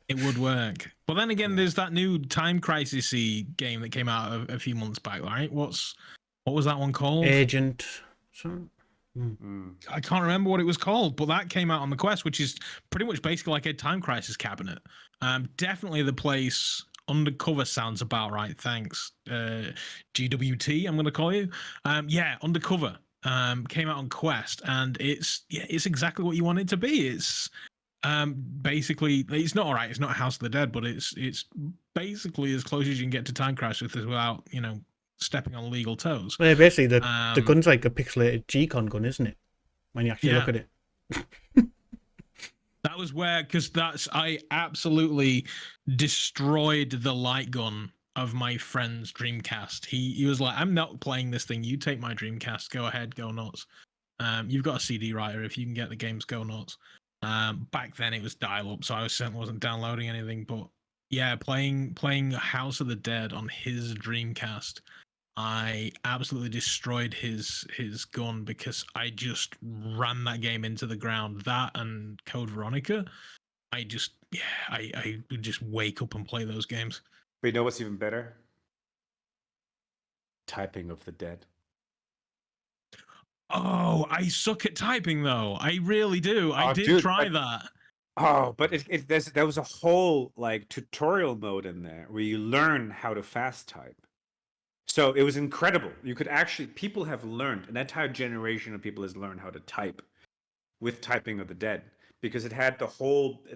It would work. But then again, there's that new Time Crisis-y game that came out a few months back, right? What was that one called? Agent. I can't remember what it was called, but that came out on the Quest, which is pretty much basically like a Time Crisis cabinet. Definitely the place. Undercover sounds about right. Thanks. GWT, I'm going to call you. Undercover came out on Quest, and it's exactly what you want it to be. It's basically, it's not all right. It's not House of the Dead, but it's basically as close as you can get to Time Crisis without stepping on legal toes. Well, basically, the gun's like a pixelated G-Con gun, isn't it? When you actually look at it. That was where, because I absolutely destroyed the light gun of my friend's Dreamcast. He was like, I'm not playing this thing. You take my Dreamcast. Go ahead. Go nuts. You've got a CD writer. If you can get the games, go nuts. Back then it was dial-up, so I certainly wasn't downloading anything. But yeah, playing House of the Dead on his Dreamcast, I absolutely destroyed his gun because I just ran that game into the ground. That and Code Veronica, I would just wake up and play those games. But you know what's even better? Typing of the Dead. Oh, I suck at typing though. I really do. I did try that. Oh, but there was a whole like tutorial mode in there where you learn how to fast type. So it was incredible. You could actually, people have learned, an entire generation of people has learned how to type with Typing of the Dead, because it had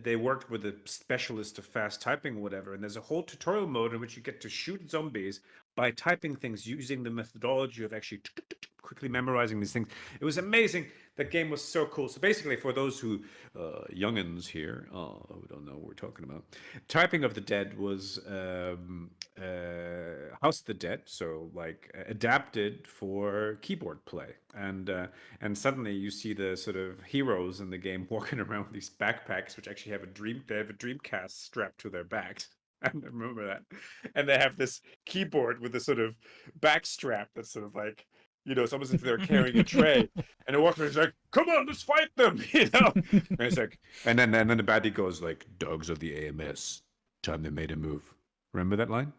they worked with a specialist of fast typing or whatever. And there's a whole tutorial mode in which you get to shoot zombies by typing things using the methodology of actually quickly memorizing these things. It was amazing. That game was so cool. So basically, for those who youngins here who don't know what we're talking about, Typing of the Dead was House of the Dead, so like adapted for keyboard play, and suddenly you see the sort of heroes in the game walking around with these backpacks, which actually have a Dreamcast strapped to their backs. I remember that, and they have this keyboard with a sort of back strap that's sort of like, it's almost as if they're carrying a tray, and the walker is like, "Come on, let's fight them!" And it's like, and then the baddie goes like, "Dogs of the AMS, time they made a move." Remember that line?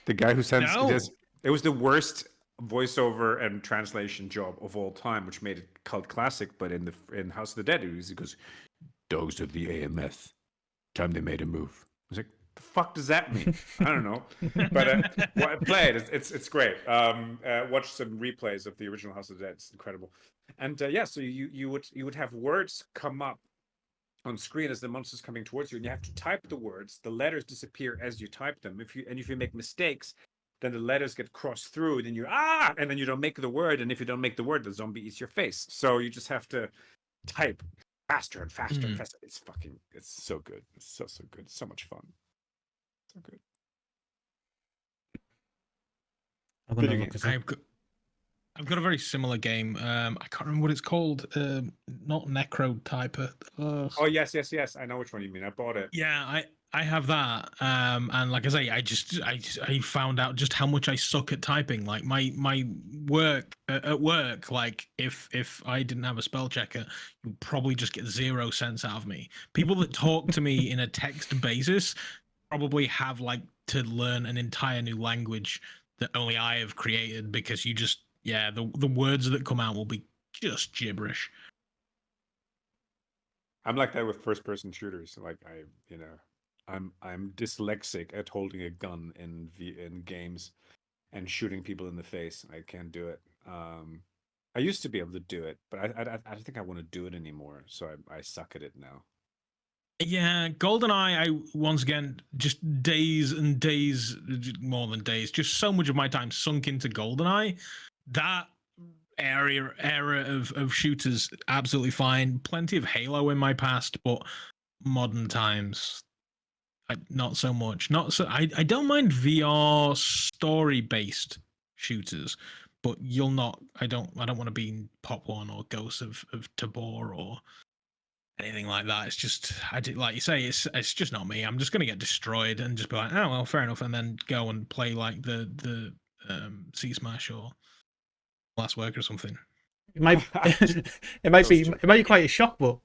The guy who sends it was the worst voiceover and translation job of all time, which made it cult classic. But in House of the Dead, he goes, "Dogs of the AMS, time they made a move." I was like, The fuck does that mean? I don't know. But play it. It's great. Watch some replays of the original House of the Dead. It's incredible. And so you would have words come up on screen as the monster's coming towards you, and you have to type the words. The letters disappear as you type them. If you make mistakes, then the letters get crossed through, and then you don't make the word, and if you don't make the word, the zombie eats your face. So you just have to type faster and faster and faster. It's so good. It's so good. It's so much fun. So good. I'm gonna look at I've got a very similar game. I can't remember what it's called. Not Necro Typer. Oh yes. I know which one you mean. I bought it. Yeah, I have that. And like I say, I found out just how much I suck at typing. Like my work at work, like if I didn't have a spell checker, you'd probably just get 0 cents out of me. People that talk to me in a text basis probably have like to learn an entire new language that only I have created, because you just the words that come out will be just gibberish. I'm like that with first-person shooters. Like I'm dyslexic at holding a gun in games and shooting people in the face. I can't do it. I used to be able to do it, but I don't think I want to do it anymore. So I suck at it now. Yeah, GoldenEye, I once again just days and days, more than days, just so much of my time sunk into GoldenEye. That era of shooters, absolutely fine. Plenty of Halo in my past, but modern times, not so much. Not so. I don't mind VR story based shooters, but you'll not. I don't want to be in Pop One or Ghosts of Tabor or anything like that. It's just, like you say, it's just not me. I'm just gonna get destroyed and just be like, oh well, fair enough, and then go and play like the Sea Smash or Last Work or something. It might it might be quite a shock, but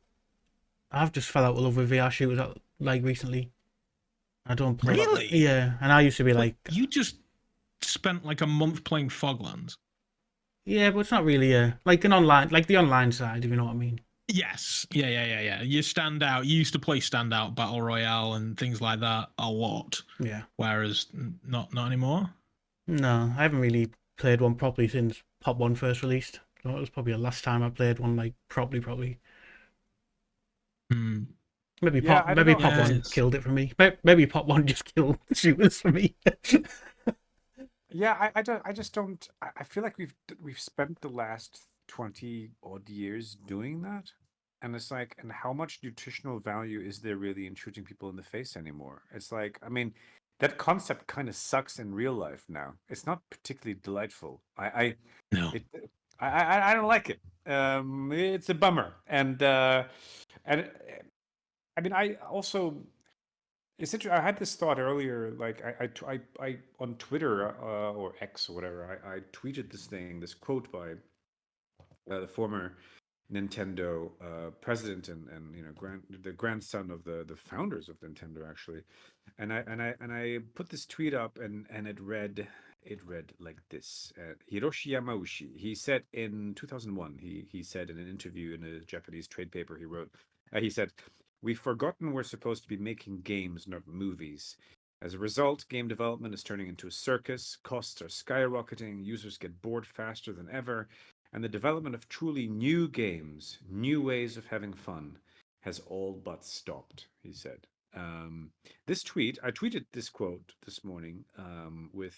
I've just fell out of love with VR shooters like recently. I don't play. Really? Yeah, and I used to be like. You just spent like a month playing Foglands. Yeah, but it's not really like an online, like the online side, if you know what I mean. Yes. Yeah. You stand out. You used to play standout battle royale and things like that a lot. Yeah. Whereas not anymore. No, I haven't really played one properly since Pop 1 first released. So it was probably the last time I played one like properly. Maybe Pop 1 killed it for me. Maybe Pop 1 just killed shooters for me. Yeah, I just don't. I feel like we've spent the last 20 odd years doing that, and it's like, and how much nutritional value is there really in shooting people in the face anymore? It's like, I mean, that concept kind of sucks in real life now. It's not particularly delightful. I don't like it. It's a bummer, and I mean, I also. It's interesting. I had this thought earlier, like I on Twitter or X or whatever. I tweeted this quote by the former Nintendo president and the grandson of the founders of Nintendo, actually. And I put this tweet up, and it read like this. Hiroshi Yamauchi. He said in 2001. He said in an interview in a Japanese trade paper he wrote. He said, "We've forgotten we're supposed to be making games, not movies. As a result, game development is turning into a circus, costs are skyrocketing, users get bored faster than ever, and the development of truly new games, new ways of having fun, has all but stopped," he said. I tweeted this quote this morning with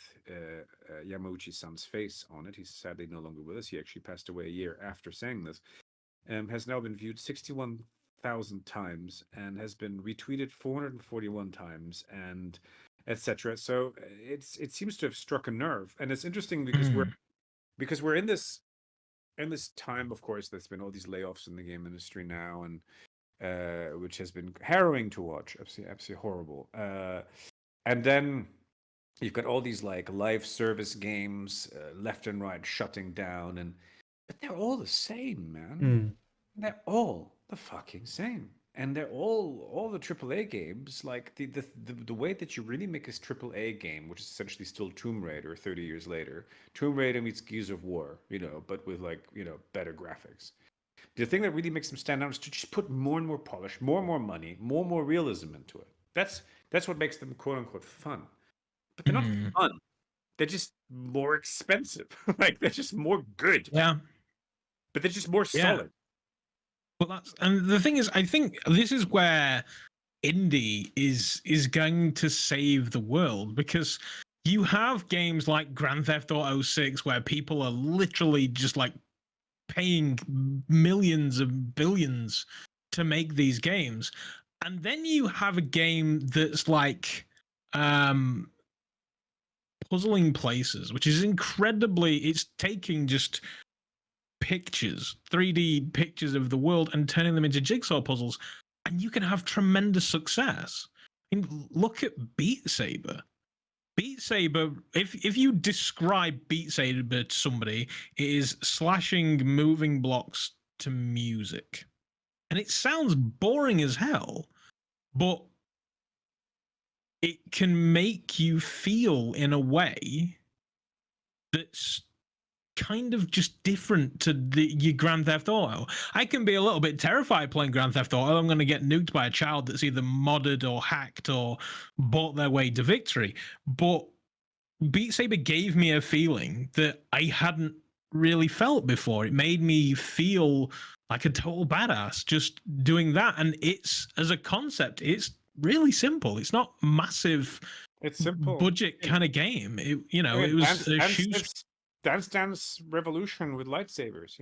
Yamauchi-san's face on it. He's sadly no longer with us. He actually passed away a year after saying this. Has now been viewed 61,000 times and has been retweeted 441 times, and etc. So it seems to have struck a nerve, and it's interesting because we're in this time, of course. There's been all these layoffs in the game industry now, and which has been harrowing to watch, absolutely horrible. And then you've got all these like live service games left and right shutting down, but they're all the same, man. They're all the fucking same, and they're all the AAA games. Like the way that you really make this AAA game, which is essentially still Tomb Raider 30 years later. Tomb Raider meets Gears of War, but with better graphics. The thing that really makes them stand out is to just put more and more polish, more and more money, more and more realism into it. That's what makes them quote unquote fun. But they're not fun. They're just more expensive. Like they're just more good. Yeah. But they're just more solid. Well, and the thing is, I think this is where indie is going to save the world, because you have games like Grand Theft Auto 6 where people are literally just like paying millions of billions to make these games, and then you have a game that's like Puzzling Places, which is incredibly, it's taking just pictures, 3D pictures of the world, and turning them into jigsaw puzzles, and you can have tremendous success. I mean, look at Beat Saber. Beat Saber, if you describe Beat Saber to somebody, it is slashing moving blocks to music. And it sounds boring as hell, but it can make you feel in a way that's kind of just different to your Grand Theft Auto. I can be a little bit terrified playing Grand Theft Auto. I'm going to get nuked by a child that's either modded or hacked or bought their way to victory. But Beat Saber gave me a feeling that I hadn't really felt before. It made me feel like a total badass just doing that. And it's, as a concept, it's really simple. It's not massive. It's simple budget kind of game. It, it was a Dance Revolution with lightsabers.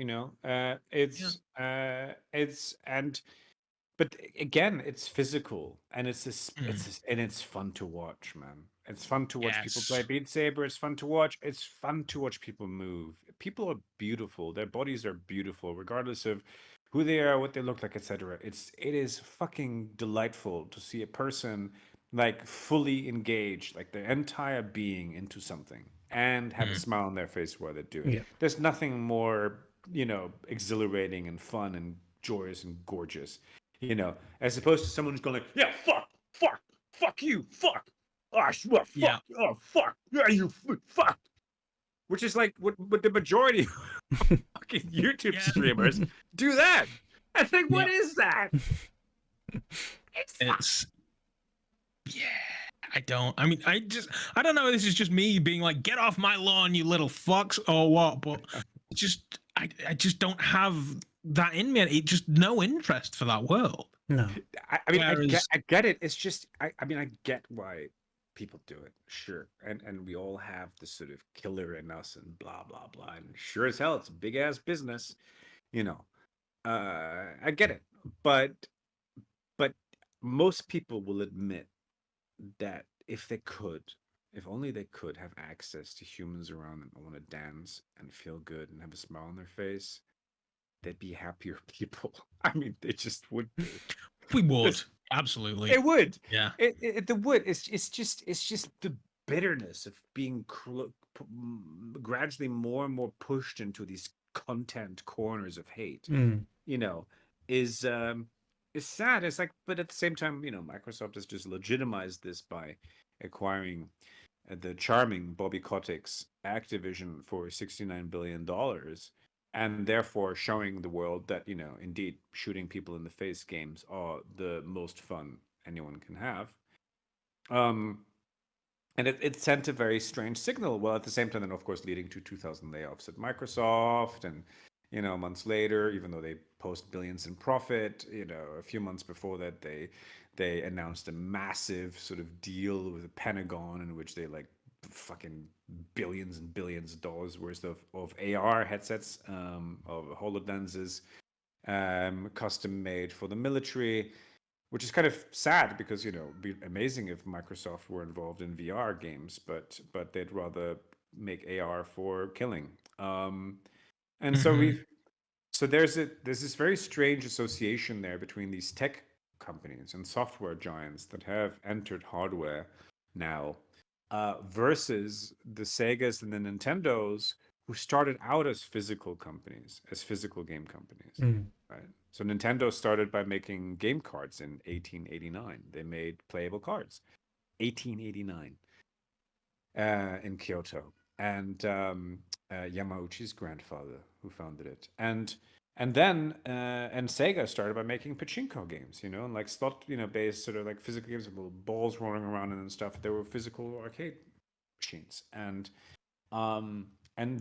But again, it's physical and it's fun to watch, man. It's fun to watch people play Beat Saber. It's fun to watch. It's fun to watch people move. People are beautiful. Their bodies are beautiful, regardless of who they are, what they look like, etc. It is fucking delightful to see a person like fully engaged, like their entire being into something, and have a smile on their face while they do it. Yeah. There's nothing more, exhilarating and fun and joyous and gorgeous, as opposed to someone who's going like, yeah, fuck you, fuck. Oh, fuck. Yeah. Oh, fuck. Yeah, you fuck. Which is like what the majority of fucking YouTube streamers do that. I think, what is that? It's I don't know if this is just me being like, get off my lawn, you little fucks, or what, but I just don't have that in me. It just no interest for that world. No. I get it. It's just I get why people do it, sure, and we all have this sort of killer in us and blah blah blah, and sure as hell it's a big ass business, I get it, but most people will admit that if only they could have access to humans around them and want to dance and feel good and have a smile on their face, they'd be happier people. I mean, they just would be. We would. Absolutely. It would. Yeah. It would. It's just the bitterness of being gradually more and more pushed into these content corners of hate. Is sad. It's like, but at the same time, Microsoft has just legitimized this by acquiring the charming Bobby Kotick's Activision for $69 billion. And therefore showing the world that, indeed, shooting people in the face games are the most fun anyone can have. And it sent a very strange signal. Well, at the same time, then, of course, leading to 2,000 layoffs at Microsoft. And, months later, even though they post billions in profit, a few months before that, they announced a massive sort of deal with the Pentagon in which they fucking billions and billions of dollars worth of AR headsets, of HoloLenses, custom made for the military, which is kind of sad because, it'd be amazing if Microsoft were involved in VR games, but they'd rather make AR for killing. And so there's this very strange association there between these tech companies and software giants that have entered hardware now, versus the Segas and the Nintendos who started out as physical companies, as physical game companies, right? So Nintendo started by making game cards in 1889. They made playable cards, 1889, in Kyoto, and Yamauchi's grandfather who founded it. And And then and Sega started by making pachinko games, and like slot, based sort of like physical games with balls rolling around and stuff. There were physical arcade machines, and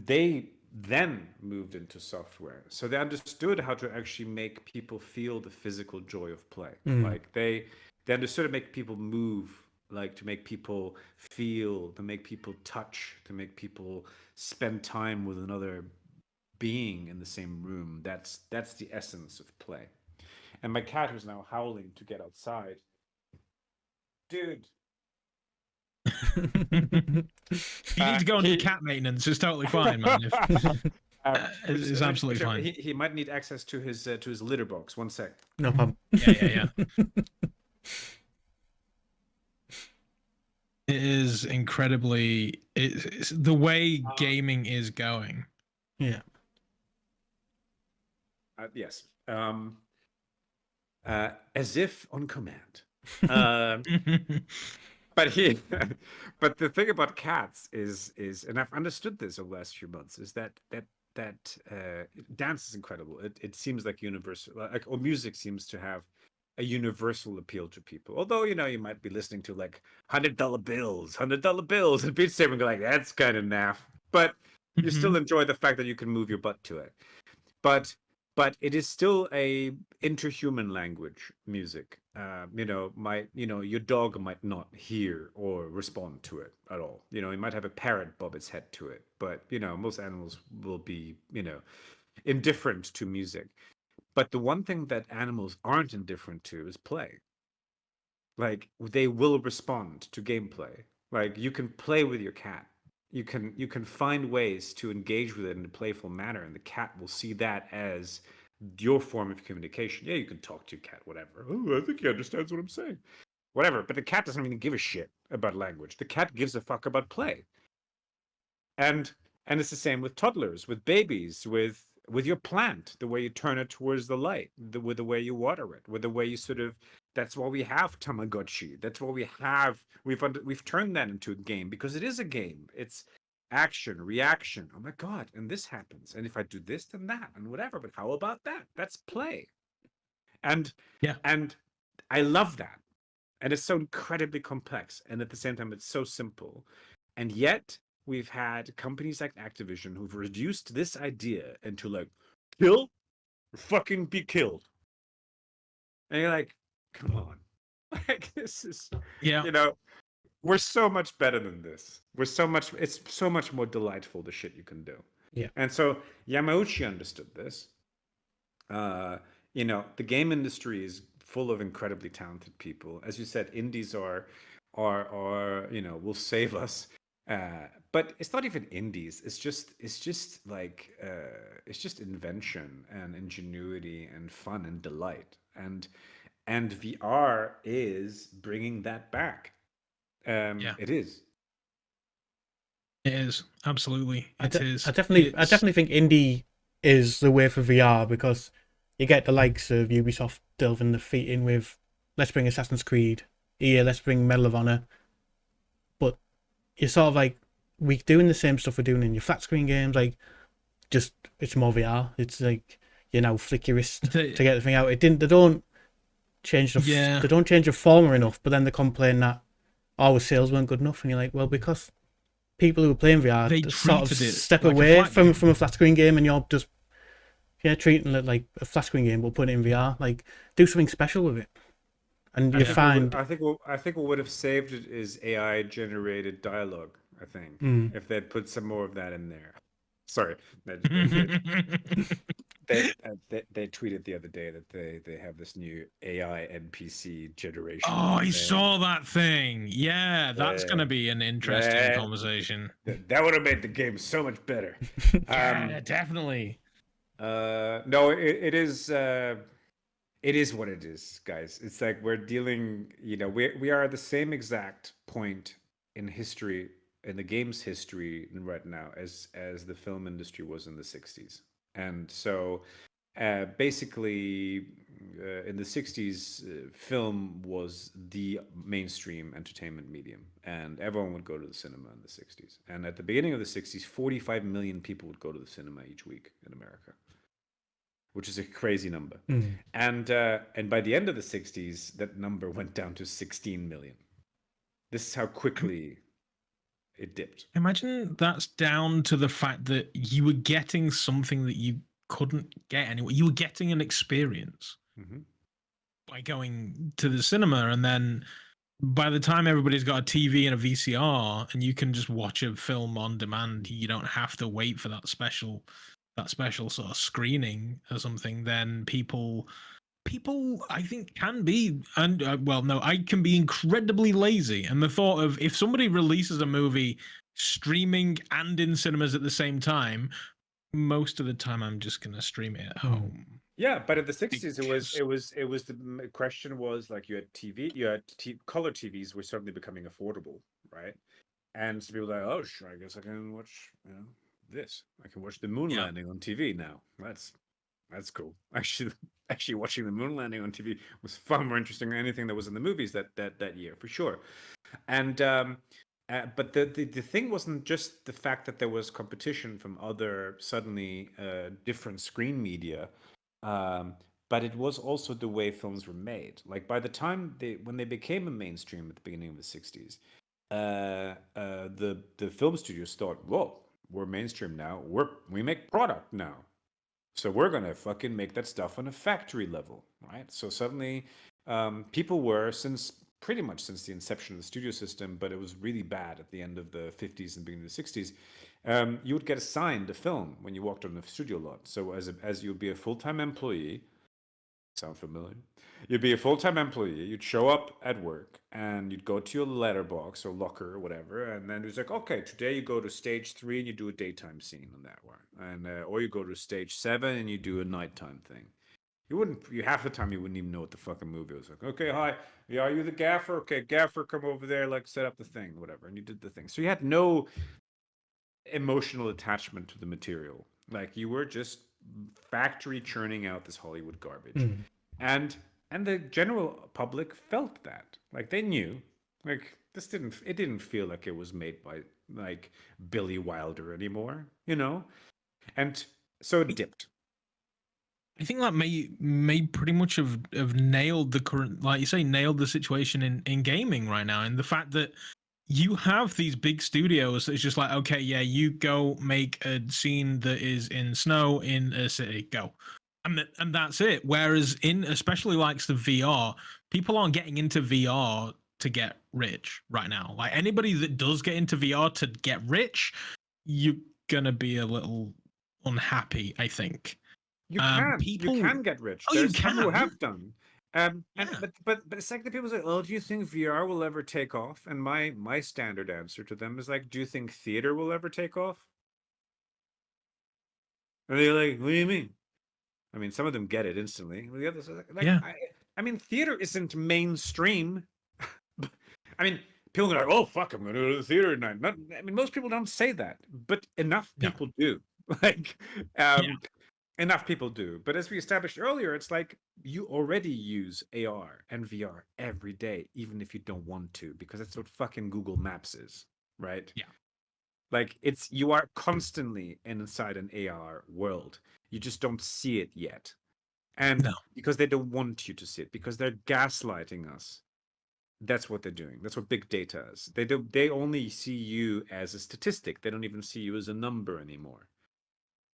they then moved into software. So they understood how to actually make people feel the physical joy of play. Like they understood to make people move, like to make people feel, to make people touch, to make people spend time with another being in the same room. That's the essence of play. And my cat, who's now howling to get outside, dude. If you need to go on cat maintenance, it's totally fine, man. It's absolutely fine. He might need access to his litter box. One sec. No problem. Yeah. It is incredibly. It's the way gaming is going. Yeah. Yes. As if on command. But the thing about cats is, and I've understood this over the last few months, is that dance is incredible. It seems like universal, or music seems to have a universal appeal to people. Although you might be listening to like $100 bills, and Beat Saber and go like, that's kind of naff. But you still enjoy the fact that you can move your butt to it. But it is still a interhuman language, music. Your dog might not hear or respond to it at all. It might have a parrot bob its head to it, but most animals will be indifferent to music. But the one thing that animals aren't indifferent to is play. Like they will respond to gameplay. Like you can play with your cat. You can find ways to engage with it in a playful manner, and the cat will see that as your form of communication. Yeah, you can talk to your cat, whatever. Oh, I think he understands what I'm saying. Whatever. But the cat doesn't even give a shit about language. The cat gives a fuck about play. And it's the same with toddlers, with babies, with your plant, the way you turn it towards the light, with the way you water it, with the way you sort of. That's why we have Tamagotchi. That's why we've turned that into a game, because it is a game. It's action, reaction. Oh my god, and this happens. And if I do this, then that, and whatever. But how about that? That's play. And I love that. And it's so incredibly complex. And at the same time, it's so simple. And yet we've had companies like Activision who've reduced this idea into like, kill or fucking be killed. And you're like, come on. Like this is, we're so much better than this. It's so much more delightful, the shit you can do. Yeah. And so Yamauchi understood this. The game industry is full of incredibly talented people. As you said, indies are will save us. But it's not even indies. It's just invention and ingenuity and fun and delight. And VR is bringing that back. It is. It is absolutely. I definitely think indie is the way for VR, because you get the likes of Ubisoft delving their feet in with, let's bring Assassin's Creed, let's bring Medal of Honor, but you're sort of like, we're doing the same stuff we're doing in your flat screen games, like just it's more VR. It's like flick your wrist to get the thing out. They don't change they don't change the former enough, but then they complain that our sales weren't good enough, and you're like, well, because people who are playing VR sort of step away from a flat screen game, and you're just treating it like a flat screen game but putting it in VR. Like, do something special with it. And I think what would have saved it is AI generated dialogue. I think if they'd put some more of that in there. Sorry, they tweeted the other day that they have this new AI NPC generation. Oh, I saw that thing. Yeah, that's going to be an interesting conversation. That would have made the game so much better. Yeah, definitely. No, it is. It is what it is, guys. It's like we're dealing. We are at the same exact point in history, in the game's history right now, as the film industry was in the 60s. And so basically in the 60s, film was the mainstream entertainment medium, and everyone would go to the cinema in the 60s. And at the beginning of the 60s, 45 million people would go to the cinema each week in America. which is a crazy number. Mm. And by the end of the 60s, that number went down to 16 million. This is how quickly it dipped. Imagine that's down to the fact that you were getting something that you couldn't get anywhere. You were getting an experience by going to the cinema, and then by the time everybody's got a TV and a VCR, and you can just watch a film on demand, you don't have to wait for that special sort of screening or something. Then people I think can be, and well, no, I can be incredibly lazy, and the thought of if somebody releases a movie streaming and in cinemas at the same time, most of the time I'm just gonna stream it at home. Yeah, but in the 60s, the question was like you had TV, color TVs were suddenly becoming affordable, right? And so people were like, oh, sure, I guess I can watch, this. I can watch the moon landing on TV now. That's cool. Actually, watching the moon landing on TV was far more interesting than anything that was in the movies that year, for sure. And but the thing wasn't just the fact that there was competition from other suddenly different screen media, but it was also the way films were made. Like by the time when they became a mainstream at the beginning of the 60s, the film studios thought, whoa, we're mainstream now. We make product now. So we're going to fucking make that stuff on a factory level, right? So suddenly people were, pretty much since the inception of the studio system, but it was really bad at the end of the 50s and beginning of the 60s, you would get assigned a film when you walked on the studio lot. So as you'd be a full-time employee, sound familiar? You'd be a full-time employee, you'd show up at work, and you'd go to your letterbox or locker or whatever, and then it's like, okay, today you go to stage 3 and you do a daytime scene on that one, and or you go to stage 7 and you do a nighttime thing. Half the time you wouldn't even know what the fucking movie was. Like, okay, hi, yeah, are you the gaffer? Okay, gaffer, come over there, like set up the thing, whatever, and you did the thing. So you had no emotional attachment to the material. Like you were just factory churning out this Hollywood garbage. And the general public felt that. Like they knew, like it didn't feel like it was made by like Billy Wilder anymore, And so it dipped. I think that may pretty much have nailed the current, like you say, nailed the situation in gaming right now, and the fact that you have these big studios that's just like, okay, yeah, you go make a scene that is in snow in a city, go. And that's it. Whereas especially like the VR, people aren't getting into VR to get rich right now. Like anybody that does get into VR to get rich, you're gonna be a little unhappy, I think. You can get rich. Oh, There's you can. Some who have done. But it's like the people say, "Oh, do you think VR will ever take off?" And my standard answer to them is like, "Do you think theater will ever take off?" And they're like, "What do you mean?" I mean, some of them get it instantly. The others are like, yeah. I mean, theater isn't mainstream. I mean, people are like, "Oh, fuck, I'm going to go to the theater tonight." I mean, most people don't say that, but enough people do. Like, enough people do. But as we established earlier, it's like you already use AR and VR every day, even if you don't want to, because that's what fucking Google Maps is, right? Yeah. Like you are constantly inside an AR world. You just don't see it yet. And because they don't want you to see it, because they're gaslighting us. That's what they're doing. That's what big data is. They only see you as a statistic. They don't even see you as a number anymore.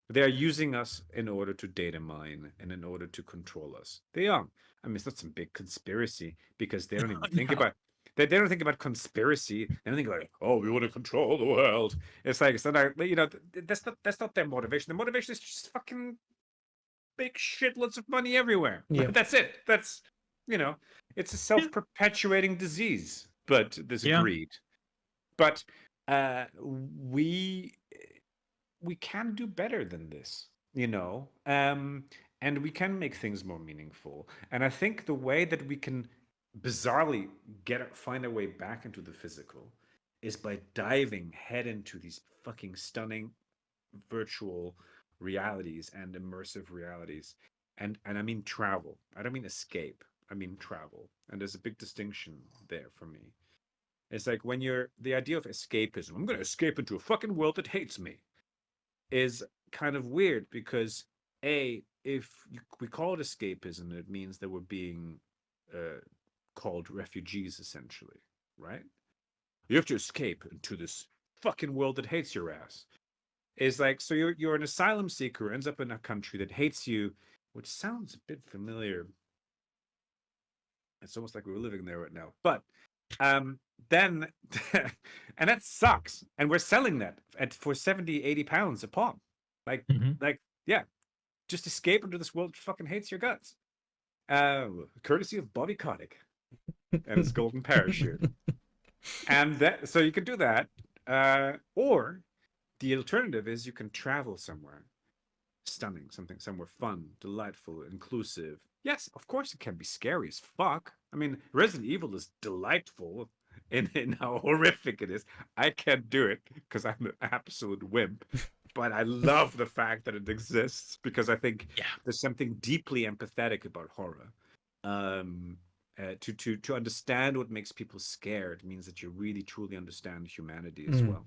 They are using us in order to data mine and in order to control us. They are. I mean, it's not some big conspiracy because they don't even think about. They don't think about conspiracy. They don't think like, oh, we want to control the world. It's like, that's not their motivation. Their motivation is just fucking big shitloads of money everywhere. Yeah. That's it. That's it's a self-perpetuating disease. But there's greed. But we can do better than this, and we can make things more meaningful. And I think the way that we can bizarrely find our way back into the physical is by diving head into these fucking stunning virtual realities and immersive realities. And I mean travel. I don't mean escape. I mean travel. And there's a big distinction there for me. It's like when the idea of escapism, I'm going to escape into a fucking world that hates me, is kind of weird because A, we call it escapism, it means that we're being called refugees, essentially, right? You have to escape into this fucking world that hates your ass. Is like, so you're an asylum seeker who ends up in a country that hates you, which sounds a bit familiar. It's almost like we were living there right now. But then, and that sucks. And we're selling that for 70, 80 pounds a pop. Like, yeah, just escape into this world that fucking hates your guts. Courtesy of Bobby Kotick and his golden parachute. And that, so you can do that. Or the alternative is you can travel somewhere stunning, somewhere fun, delightful, inclusive. Yes, of course it can be scary as fuck. I mean, Resident Evil is delightful in how horrific it is. I can't do it because I'm an absolute wimp. But I love the fact that it exists because I think there's something deeply empathetic about horror. To understand what makes people scared means that you really truly understand humanity as well.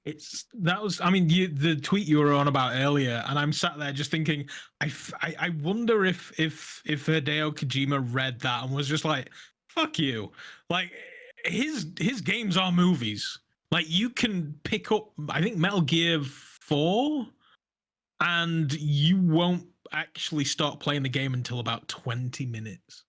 The tweet you were on about earlier, and I'm sat there just thinking, I wonder if Hideo Kojima read that and was just like, fuck you. Like, his games are movies. Like, you can pick up, I think, Metal Gear 4, and you won't actually start playing the game until about 20 minutes.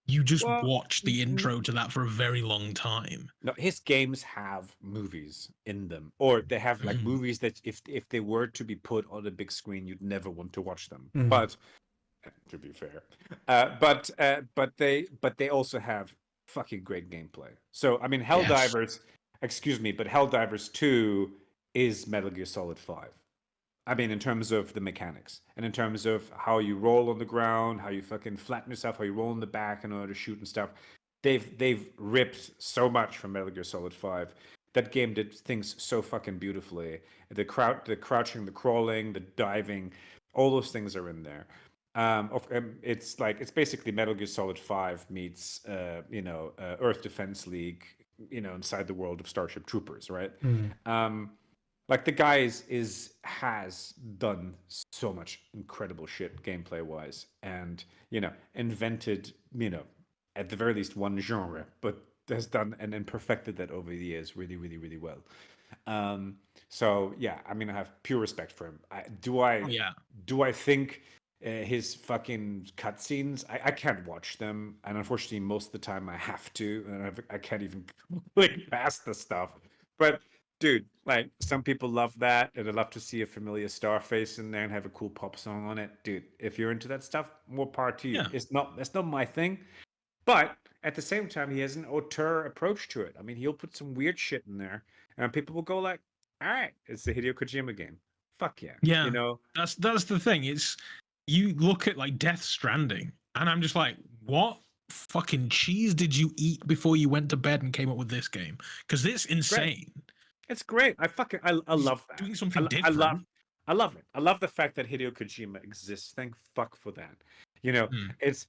You just watch the intro to that for a very long time. No, his games have movies in them, or they have like movies that if they were to be put on a big screen, you'd never want to watch them. But to be fair, but they also have fucking great gameplay. So I mean, Helldivers, excuse me, but Helldivers 2 is Metal Gear Solid 5. I mean, in terms of the mechanics and in terms of how you roll on the ground, how you fucking flatten yourself, how you roll in the back in order to shoot and stuff. They've ripped so much from Metal Gear Solid 5. That game did things so fucking beautifully. The crouching, the crawling, the diving, all those things are in there. It's basically Metal Gear Solid 5 meets Earth Defense League, inside the world of Starship Troopers, right? Like the guy has done so much incredible shit gameplay wise, and invented at the very least one genre, but has done and perfected that over the years really, really, really well. So yeah, I mean, I have pure respect for him. Do I think his fucking cutscenes? I can't watch them, and unfortunately, most of the time I have to, and I can't even click past the stuff. But dude, like some people love that, and I'd love to see a familiar Starface in there and have a cool pop song on it. Dude, if you're into that stuff, more power to you. That's not my thing. But at the same time, he has an auteur approach to it. I mean, he'll put some weird shit in there, and people will go like, all right, it's the Hideo Kojima game. Fuck yeah. Yeah. That's the thing. It's, you look at like Death Stranding, and I'm just like, what fucking cheese did you eat before you went to bed and came up with this game? Because it's insane. It's great. I love that. Doing something different. I love it. I love the fact that Hideo Kojima exists. Thank fuck for that. It's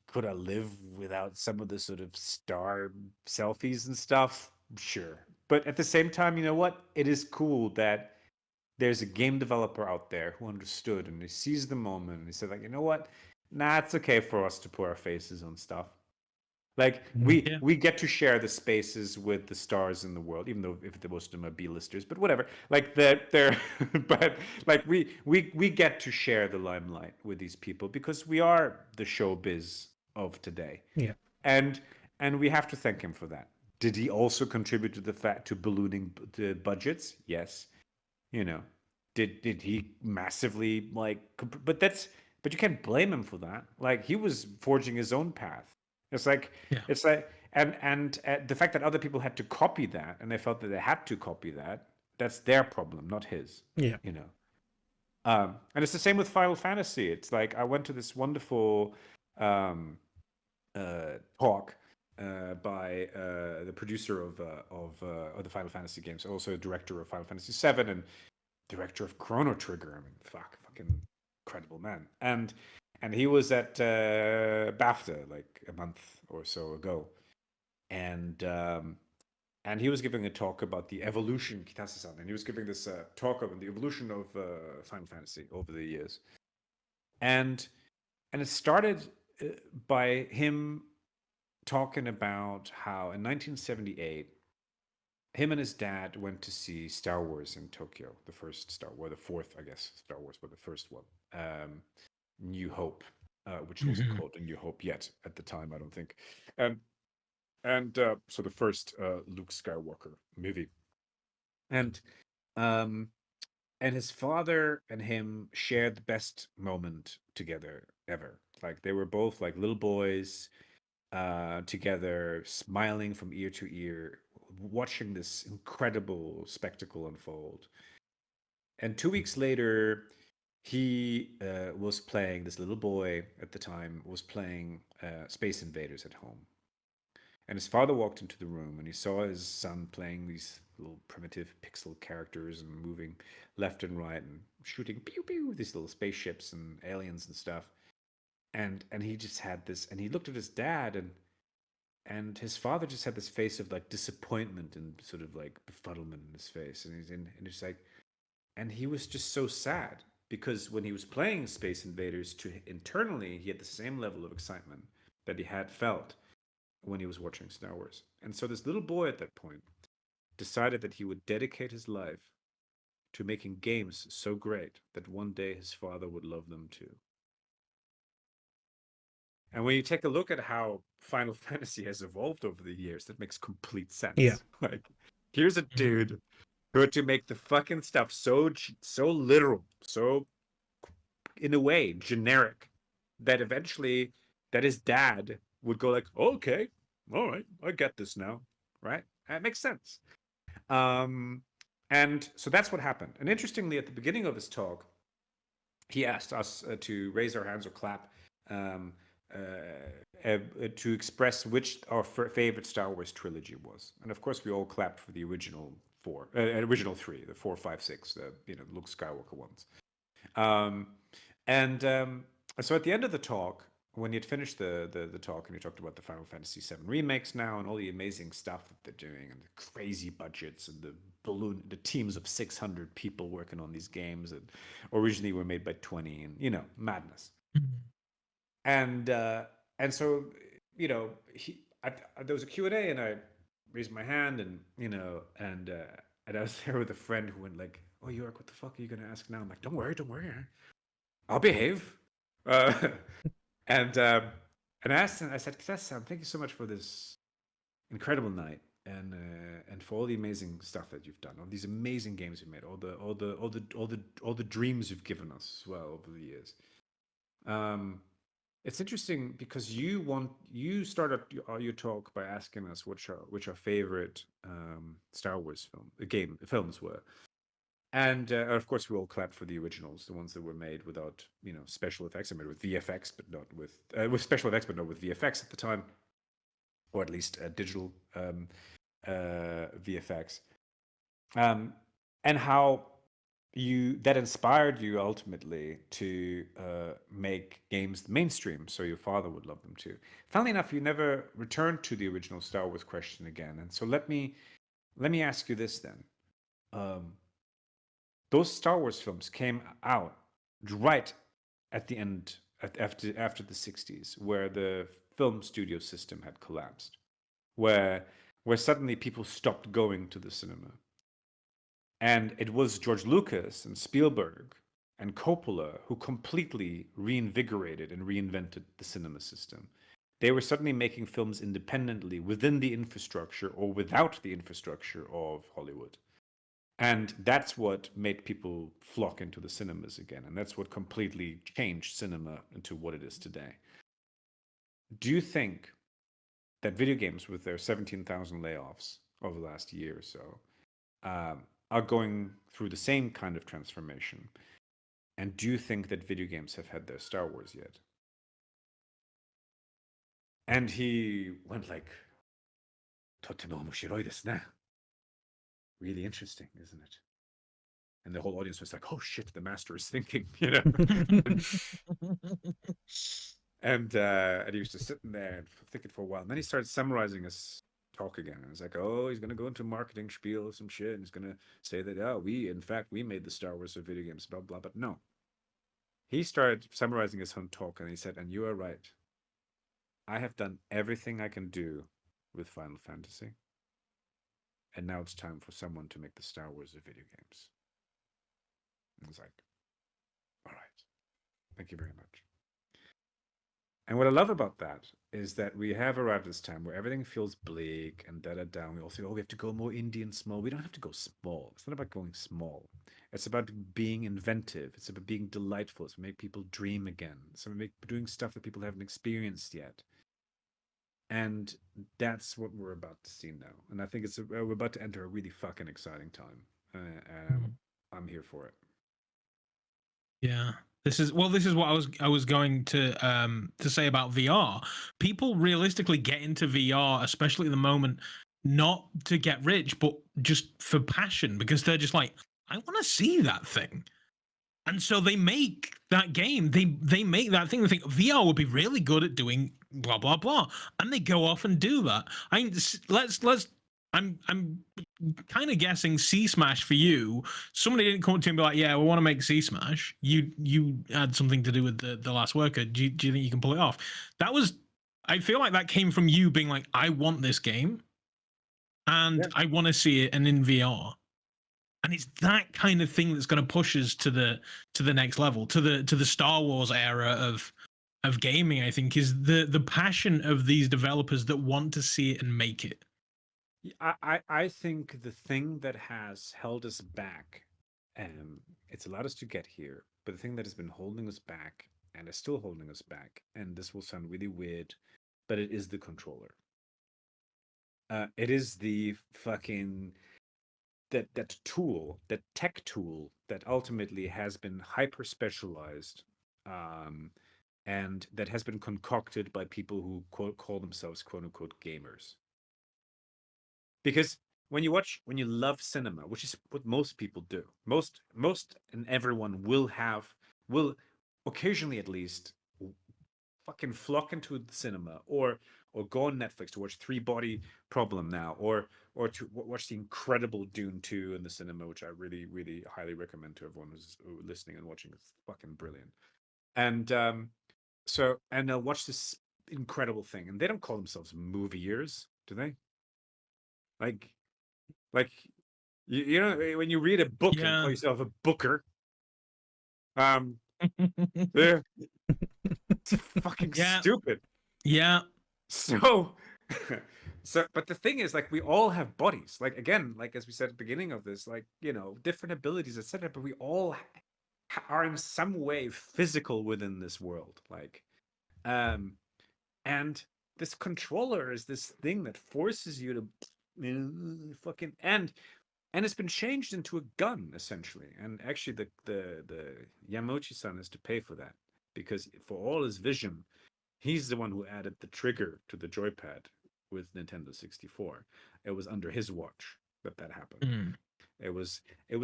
could I live without some of the sort of star selfies and stuff? Sure. But at the same time, you know what? It is cool that there's a game developer out there who understood and he sees the moment and he said, like, you know what? Nah, it's okay for us to put our faces on stuff. Like we get to share the spaces with the stars in the world, even though if most of them are B-listers, but whatever. Like they're but like we get to share the limelight with these people because we are the showbiz of today. Yeah. And we have to thank him for that. Did he also contribute to the fact to ballooning the budgets? Yes. Did he massively but you can't blame him for that. Like he was forging his own path. It's like and the fact that other people had to copy that and they felt that they had to copy that, that's their problem, not his. Yeah. And it's the same with Final Fantasy. It's like I went to this wonderful talk by the producer of the Final Fantasy games, also director of Final Fantasy 7 and director of Chrono Trigger. I mean, fucking incredible man. And he was at BAFTA like a month or so ago, and and he was giving a talk about the evolution, Kitase-san, and he was giving this talk about the evolution of Final Fantasy over the years. And it started by him talking about how in 1978, him and his dad went to see Star Wars in Tokyo, the first Star Wars, the fourth, I guess, Star Wars, but the first one, New Hope, which wasn't called a New Hope yet at the time, I don't think. So the first Luke Skywalker movie, and his father and him shared the best moment together ever. Like they were both like little boys together, smiling from ear to ear, watching this incredible spectacle unfold. And 2 weeks later, he was playing, this little boy at the time was playing Space Invaders at home. And his father walked into the room and he saw his son playing these little primitive pixel characters and moving left and right and shooting pew pew these little spaceships and aliens and stuff. And he just had this, and he looked at his dad, and his father just had this face of like disappointment and sort of like befuddlement in his face, and it's like, and he was just so sad because when he was playing Space Invaders, internally he had the same level of excitement that he had felt when he was watching Star Wars. And so this little boy at that point decided that he would dedicate his life to making games so great that one day his father would love them too. And when you take a look at how Final Fantasy has evolved over the years, that makes complete sense. Yeah. Like, here's a dude who had to make the fucking stuff so literal, so, in a way, generic, that eventually that his dad would go like, oh, okay, all right, I get this now, right? That makes sense. And so that's what happened. And interestingly, at the beginning of his talk, he asked us to raise our hands or clap to express which our favorite Star Wars trilogy was. And of course, we all clapped for the original three, the 4, 5, 6, the Luke Skywalker ones. So at the end of the talk, when he had finished the talk and he talked about the Final Fantasy VII remakes now and all the amazing stuff that they're doing and the crazy budgets and the teams of 600 people working on these games that originally were made by 20 and madness. And so there was a Q&A and I raised my hand and I was there with a friend who went like, "Oh, Jörg, what the fuck are you gonna ask now?" I'm like, Don't worry, I'll behave." And I asked him, I said, "Sam, thank you so much for this incredible night and for all the amazing stuff that you've done, all these amazing games you've made, all the dreams you've given us as well over the years." It's interesting because you started your talk by asking us which our favorite Star Wars films were. And of course, we all clapped for the originals, the ones that were made without, special effects. I made with VFX, but not with special effects, but not with VFX at the time, or at least digital VFX. And how that inspired you ultimately to make games mainstream, so your father would love them too. Funnily enough, you never returned to the original Star Wars question again, and so let me ask you this then. Those Star Wars films came out right at the end, after the 60s, where the film studio system had collapsed, where suddenly people stopped going to the cinema. And it was George Lucas and Spielberg and Coppola who completely reinvigorated and reinvented the cinema system. They were suddenly making films independently within the infrastructure or without the infrastructure of Hollywood. And that's what made people flock into the cinemas again. And that's what completely changed cinema into what it is today. Do you think that video games, with their 17,000 layoffs over the last year or so, are going through the same kind of transformation? And do you think that video games have had their Star Wars yet? And he went like, "Totemo omoshiroi desu ne." Really interesting, isn't it? And the whole audience was like, "Oh shit, the master is thinking," And he was just sitting there and thinking for a while. And then he started summarizing his talk again. And it's like, oh, he's gonna go into marketing spiel or some shit, and he's gonna say that, oh, we made the Star Wars of video games, blah blah. But no, he started summarizing his own talk, and he said, "And you are right. I have done everything I can do with Final Fantasy, and now it's time for someone to make the Star Wars of video games." And I was like, all right, thank you very much. And what I love about that is that we have arrived at this time where everything feels bleak and da-da-da. We all say, oh, we have to go more indie and small. We don't have to go small. It's not about going small. It's about being inventive. It's about being delightful. It's about make people dream again. It's about doing stuff that people haven't experienced yet. And that's what we're about to see now. And I think we're about to enter a really fucking exciting time. I'm here for it. Yeah. This is what I was going to say about VR. People realistically get into VR, especially at the moment, not to get rich, but just for passion, because they're just like, I want to see that thing. And so they make that game. They make that thing. They think VR would be really good at doing blah blah blah, and they go off and do that. I mean, I'm kind of guessing C Smash for you. Somebody didn't come to you and be like, "Yeah, we want to make C Smash." You had something to do with the last worker. Do you think you can pull it off? That was. I feel like that came from you being like, "I want this game, and I want to see it, and in VR." And it's that kind of thing that's going to push us to the next level, to the Star Wars era of gaming. I think is the passion of these developers that want to see it and make it. I think the thing that has held us back, it's allowed us to get here, but the thing that has been holding us back and is still holding us back, and this will sound really weird, but it is the controller. It is the fucking that tool, that tech tool that ultimately has been hyper specialized, and that has been concocted by people who call themselves quote unquote gamers. Because when you love cinema, which is what most people do, most and everyone will occasionally at least fucking flock into the cinema or go on Netflix to watch Three Body Problem now, or to watch the incredible Dune 2 in the cinema, which I really, really highly recommend to everyone who's listening and watching. It's fucking brilliant. And they'll watch this incredible thing, and they don't call themselves movieers, do they? Like you know, when you read a book and call yourself a booker, yeah, it's fucking stupid. Yeah. So, but the thing is, like, we all have bodies. Like, again, like as we said at the beginning of this, like, you know, different abilities, etc. But we all are in some way physical within this world. Like, and this controller is this thing that forces you to fucking and it's been changed into a gun essentially. And actually, the Yamauchi-san is to pay for that, because for all his vision, he's the one who added the trigger to the joypad with Nintendo 64. It was under his watch that happened. It was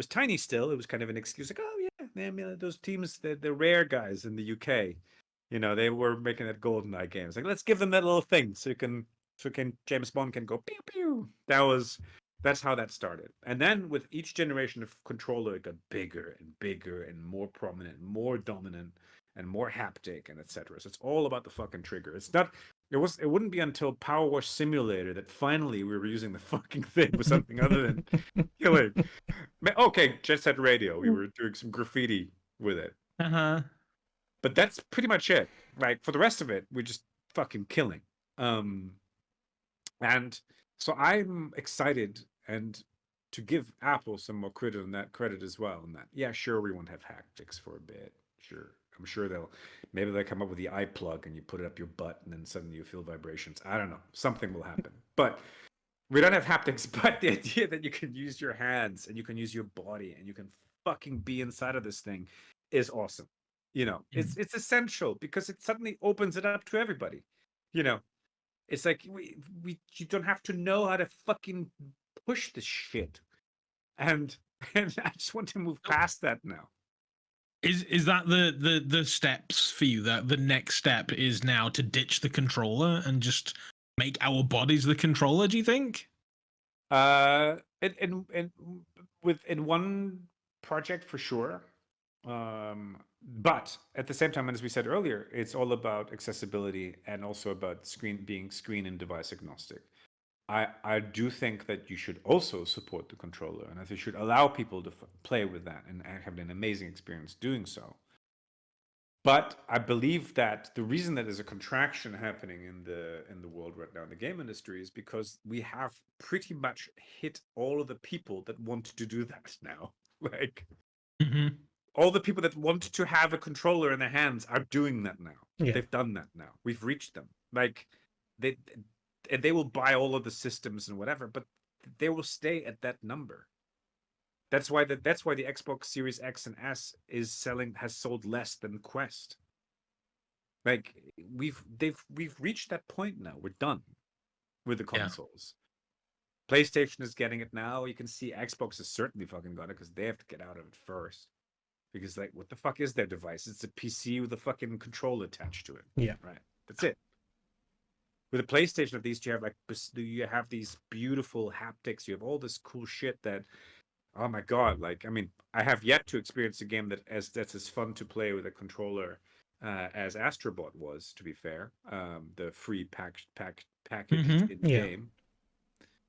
tiny still. It was kind of an excuse, like, oh yeah, I mean, those teams, the Rare guys in the UK, you know, they were making that GoldenEye game. It's like, let's give them that little thing so James Bond can go pew pew. That's how that started. And then with each generation of controller, it got bigger and bigger and more prominent, more dominant, and more haptic, and etc. So it's all about the fucking trigger. It's not. It wouldn't be until Power Wash Simulator that finally we were using the fucking thing for something other than killing. Okay, Jet Set Radio. We were doing some graffiti with it. But that's pretty much it. Like, for the rest of it, we're just fucking killing. And so I'm excited and to give Apple some more credit as well. And that, yeah, sure, we won't have haptics for a bit. Sure. I'm sure they'll come up with the eye plug and you put it up your butt and then suddenly you feel vibrations. I don't know. Something will happen. But we don't have haptics. But the idea that you can use your hands and you can use your body and you can fucking be inside of this thing is awesome. You know, it's essential because it suddenly opens it up to everybody. You know, it's like you don't have to know how to fucking push this shit. And I just want to move past that now. Is that the steps for you? That the next step is now to ditch the controller and just make our bodies the controller, do you think? In one project for sure. But at the same time, as we said earlier, it's all about accessibility and also about being screen and device agnostic. I do think that you should also support the controller, and that you should allow people to play with that and have an amazing experience doing so. But I believe that the reason that there's a contraction happening in the world right now in the game industry is because we have pretty much hit all of the people that want to do that now. Like all the people that want to have a controller in their hands are doing that now. Yeah. They've done that now. We've reached them. Like they will buy all of the systems and whatever, but they will stay at that number. That's why the Xbox Series X and S has sold less than Quest. Like we've reached that point now. We're done with the consoles. Yeah. PlayStation is getting it now. You can see Xbox has certainly fucking got it because they have to get out of it first. Because like, what the fuck is their device? It's a PC with a fucking controller attached to it. Yeah. Right. That's it. With a PlayStation, at least you have these beautiful haptics. You have all this cool shit that, oh my god! Like, I mean, I have yet to experience a game that's as fun to play with a controller as Astrobot was. To be fair, the free packaged in game,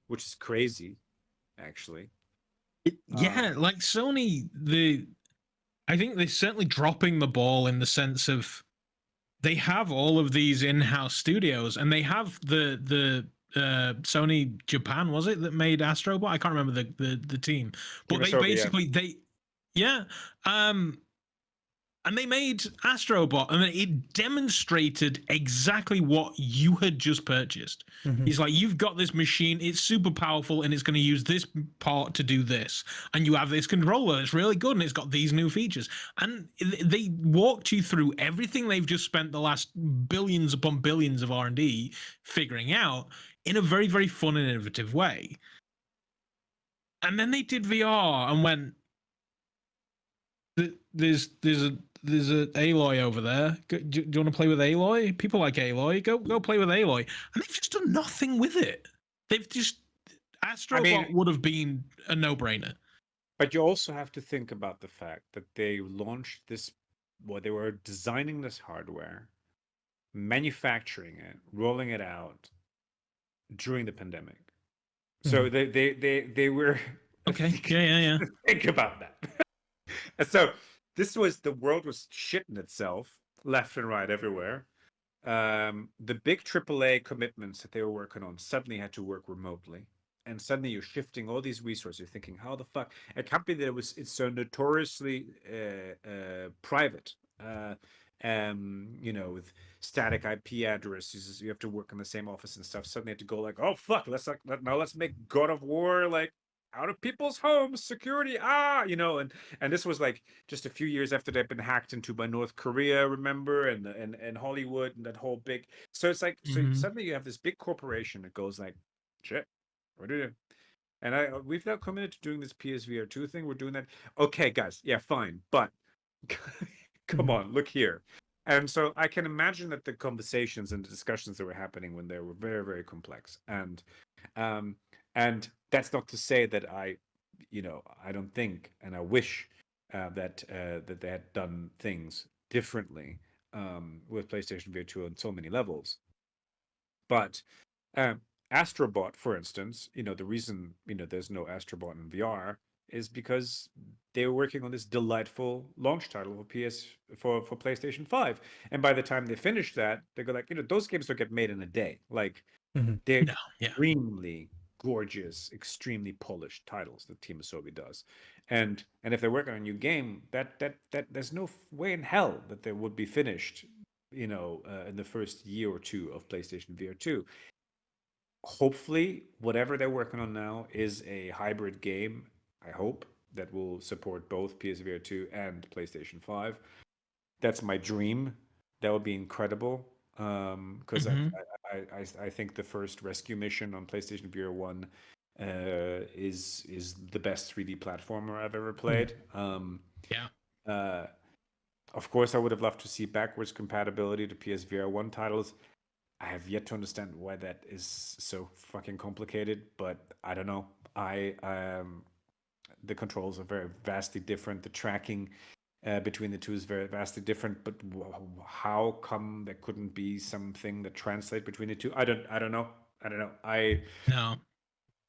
which is crazy, actually. Like Sony, I think they're certainly dropping the ball in the sense of they have all of these in-house studios, and they have the Sony Japan, was it, that made Astrobot? I can't remember the team, but they basically and they made Astrobot, and it demonstrated exactly what you had just purchased. He's like, you've got this machine, it's super powerful, and it's going to use this part to do this. And you have this controller, it's really good, and it's got these new features. And they walked you through everything they've just spent the last billions upon billions of R&D figuring out in a very, very fun and innovative way. And then they did VR and went, there's a Aloy over there. Do you want to play with Aloy? People like Aloy. Go play with Aloy. And they've just done nothing with it. They've just Astrobot would have been a no-brainer. But you also have to think about the fact that they launched this. Well, they were designing this hardware, manufacturing it, rolling it out during the pandemic. So they were okay. Yeah. Think about that. So the world was shitting itself left and right everywhere. The big AAA commitments that they were working on suddenly had to work remotely, and suddenly you're shifting all these resources. You're thinking, how the fuck a company that it's so notoriously private, with static IP addresses, you have to work in the same office and stuff. Suddenly have to go like, oh fuck, let's make God of War like out of people's homes, security, and this was like just a few years after they'd been hacked into by North Korea, remember, and Hollywood and that whole big. So it's like, so suddenly you have this big corporation that goes like, shit, what do you do? And we've now committed to doing this PSVR 2 thing. We're doing that. Okay, guys, yeah, fine, but come on, look here. And so I can imagine that the conversations and the discussions that were happening when they were very, very complex, and that's not to say that I don't think, and I wish that they had done things differently with PlayStation VR 2 on so many levels. But Astrobot, for instance, the reason there's no Astrobot in VR is because they were working on this delightful launch title for PlayStation 5, and by the time they finished that, they go like, those games don't get made in a day. Like they're extremely gorgeous, extremely polished titles that Team Asobi does, and if they're working on a new game, that there's no way in hell that they would be finished, in the first year or two of PlayStation VR 2. Hopefully, whatever they're working on now is a hybrid game. I hope that will support both PSVR 2 and PlayStation 5. That's my dream. That would be incredible. Because I think the first rescue mission on PlayStation VR 1 is the best 3D platformer I've ever played. Of course, I would have loved to see backwards compatibility to PSVR 1 titles. I have yet to understand why that is so fucking complicated, but I don't know. The controls are very vastly different. The tracking between the two is very vastly different. But how come there couldn't be something that translates between the two? I don't know. No.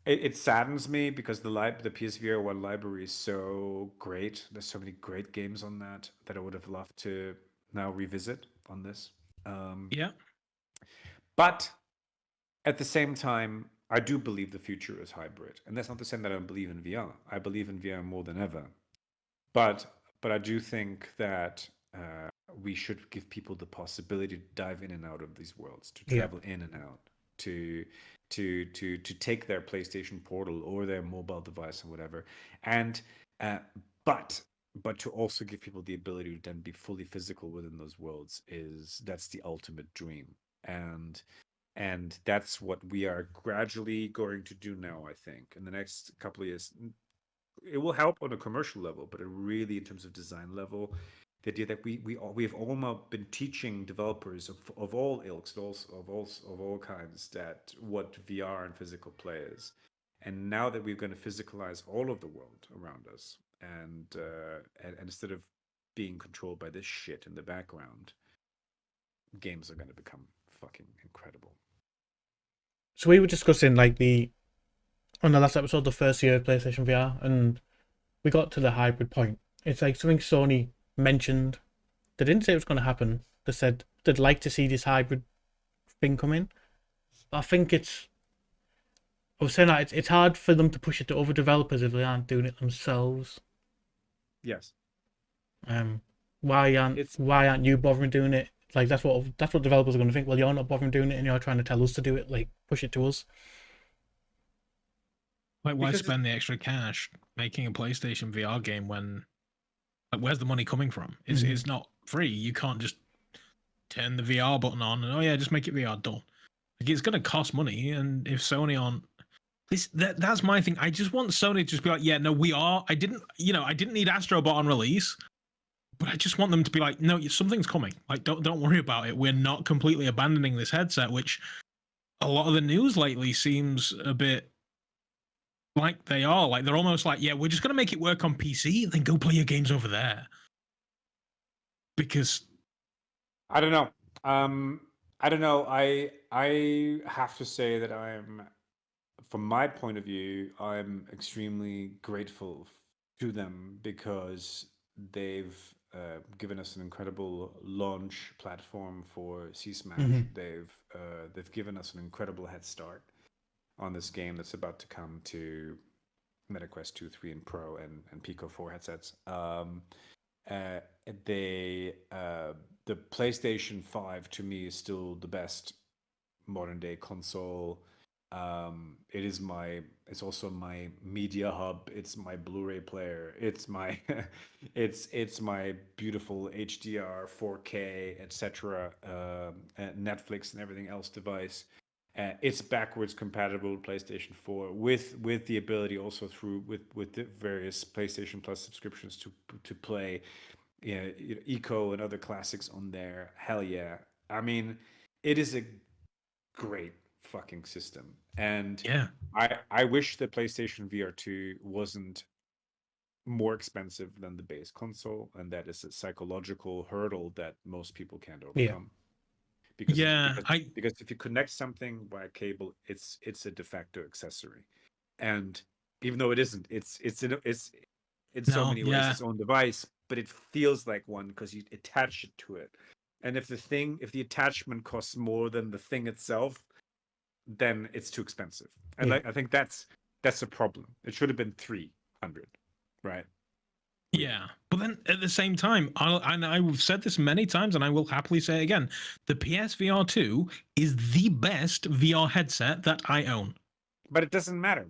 It saddens me because the PSVR 1 library is so great. There's so many great games on that I would have loved to now revisit on this. Yeah. But at the same time, I do believe the future is hybrid. And that's not to say that I don't believe in VR. I believe in VR more than ever. But I do think that we should give people the possibility to dive in and out of these worlds, to travel in and out, to take their PlayStation Portal or their mobile device or whatever, and but to also give people the ability to then be fully physical within those worlds that's the ultimate dream, and that's what we are gradually going to do now. I think in the next couple of years, it will help on a commercial level, but it really, in terms of design level, the idea that we've all been teaching developers of all ilks, of all kinds, that what VR and physical play is, and now that we're going to physicalize all of the world around us, and instead of being controlled by this shit in the background, games are going to become fucking incredible. So we were discussing on the last episode, the first year of PlayStation VR, and we got to the hybrid point. It's like something Sony mentioned. They didn't say it was going to happen. They said they'd like to see this hybrid thing come in. But I think I was saying that it's hard for them to push it to other developers if they aren't doing it themselves. Yes. Why aren't you bothering doing it? Like that's what developers are going to think. Well, you're not bothering doing it, and you're trying to tell us to do it. Like push it to us. Like, why spend the extra cash making a PlayStation VR game when, like, where's the money coming from? It's not free. You can't just turn the VR button on and just make it VR, done. Like, it's going to cost money, and if Sony aren't that's my thing. I just want Sony to just be like, yeah, no, we are. I didn't need Astro Bot on release, but I just want them to be like, no, something's coming. Like, don't worry about it. We're not completely abandoning this headset, which a lot of the news lately seems a bit like they are. Like, they're almost like, yeah, we're just going to make it work on PC, then go play your games over there. Because I don't know. I don't know. I have to say that from my point of view, I'm extremely grateful to them because they've given us an incredible launch platform for C-Smash. They've given us an incredible head start on this game that's about to come to MetaQuest 2, 3, and Pro and Pico 4 headsets. The PlayStation 5 to me is still the best modern day console. It's also my media hub. It's my Blu-ray player. It's my it's my beautiful HDR, 4K, etc. Netflix and everything else device. It's backwards compatible with PlayStation 4 with the ability also with the various PlayStation Plus subscriptions to play Eco and other classics on there. Hell yeah. I mean, it is a great fucking system. And yeah, I wish the PlayStation VR 2 wasn't more expensive than the base console, and that is a psychological hurdle that most people can't overcome. Because if you connect something via cable, it's a de facto accessory, and even though it isn't, it's in so many ways its own device, but it feels like one because you attach it to it. And if the attachment costs more than the thing itself, then it's too expensive. And I think that's a problem. It should have been $300, right? Yeah, but then at the same time, I've said this many times, and I will happily say it again: the PSVR 2 is the best VR headset that I own. But it doesn't matter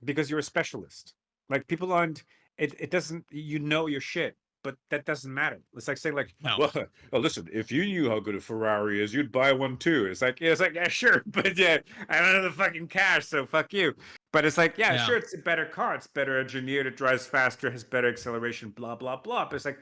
because you're a specialist. Like, people aren't. It doesn't. Your shit, but that doesn't matter. It's like saying, like, well, listen, if you knew how good a Ferrari is, you'd buy one too. It's like, yeah, sure, but yeah, I don't have the fucking cash, so fuck you. But it's like, yeah, sure, it's a better car, it's better engineered, it drives faster, has better acceleration, blah blah blah. But it's like,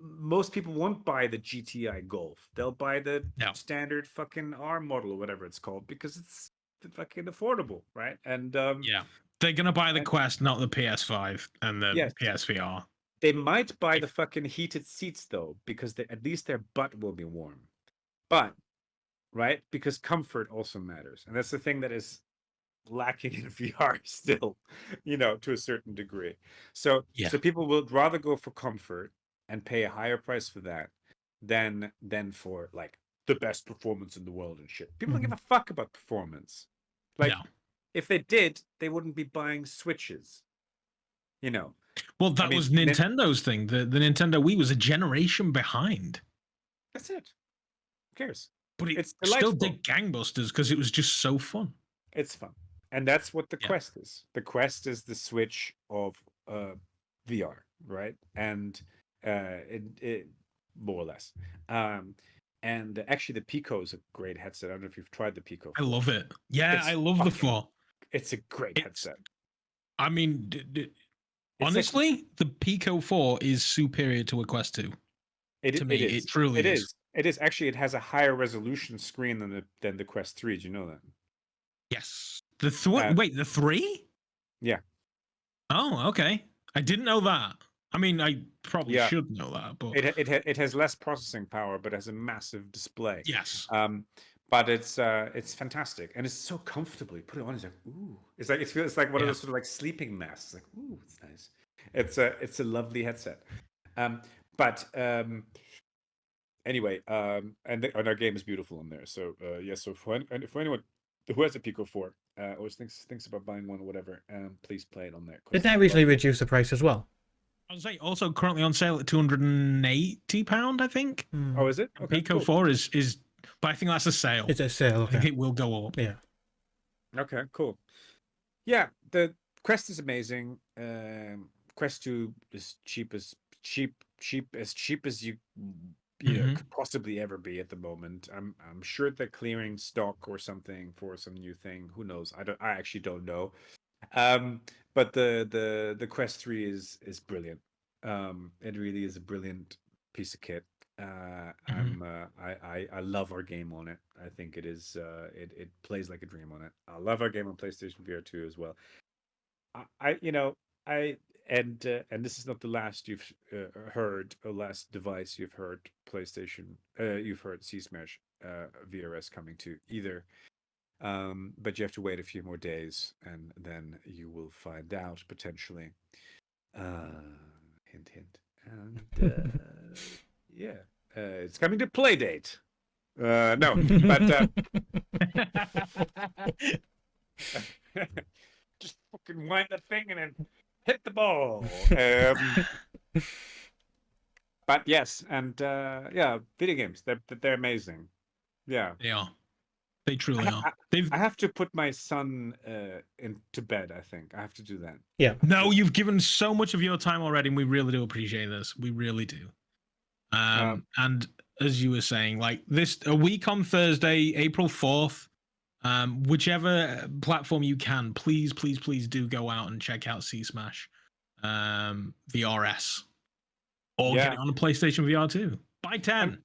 most people won't buy the GTI Golf. They'll buy the No. standard fucking R model or whatever it's called because it's fucking affordable, right? And Yeah. They're gonna buy the and- Quest, not the PS5 and the Yes. PSVR. they might buy the fucking heated seats though, because at least their butt will be warm. But right, because comfort also matters, and that's the thing that is lacking in VR still, to a certain degree. So Yeah. people will rather go for comfort and pay a higher price for that than for like the best performance in the world and shit. People don't give a fuck about performance. Like No. if they did, they wouldn't be buying Switches. Well, that I mean, was Nintendo's thing. The Nintendo Wii was a generation behind. That's it. Who cares? But It's it still delightful. did gangbusters because it was just so fun. It's fun. And that's what the Yeah. Quest is. The Quest is the Switch of VR, right? And it more or less. And actually, the Pico is a great headset. I don't know if you've tried the Pico. I love it. Yeah, I love the 4. It's a great headset. I mean, It's honestly, the Pico 4 is superior to a Quest 2. To me, it truly is. It is. Actually, it has a higher resolution screen than the Quest 3. Do you know that? Yes. The wait, the 3? Yeah. Oh, okay. I didn't know that. I mean, I probably should know that, but it has less processing power, but has a massive display. yes. But it's fantastic, and it's so comfortable. You put it on, it's like ooh. It feels like one of those sort of like sleeping masks. Like ooh, it's nice. It's a lovely headset. Anyway, and our game is beautiful in there. So So for anyone who has a Pico 4, always thinks about buying one or whatever, please play it on there. Did they recently reduce the price as well? I was say also currently on sale at £280, I think. Oh, is it? Okay, Pico 4 is, but I think that's a sale. It's a sale. Okay. I think it will go up. Yeah. Okay, cool. Yeah, the Quest is amazing. Quest 2 is cheap as you could possibly ever be at the moment. I'm sure they're clearing stock or something for some new thing. Who knows? I actually don't know. But the Quest 3 is brilliant. It really is a brilliant piece of kit. I love our game on it. I think it is it plays like a dream on it. I love our game on PlayStation VR 2 as well. And this is not the last you've heard, or last device you've heard PlayStation. You've heard C-Smash VRS coming to either. But you have to wait a few more days, and then you will find out potentially. Hint, hint. And it's coming to Playdate. No, but just fucking wind that thing and then hit the ball. But yes, and video games, they're amazing. Yeah, They are. They truly are. I have to put my son into bed. I think I have to do that. Yeah. No, you've given so much of your time already, and we really do appreciate this. We really do. And as you were saying, like a week on Thursday, April 4th, whichever platform you can, please do go out and check out C-Smash VRS, or get it on a PlayStation VR 2. Buy 10.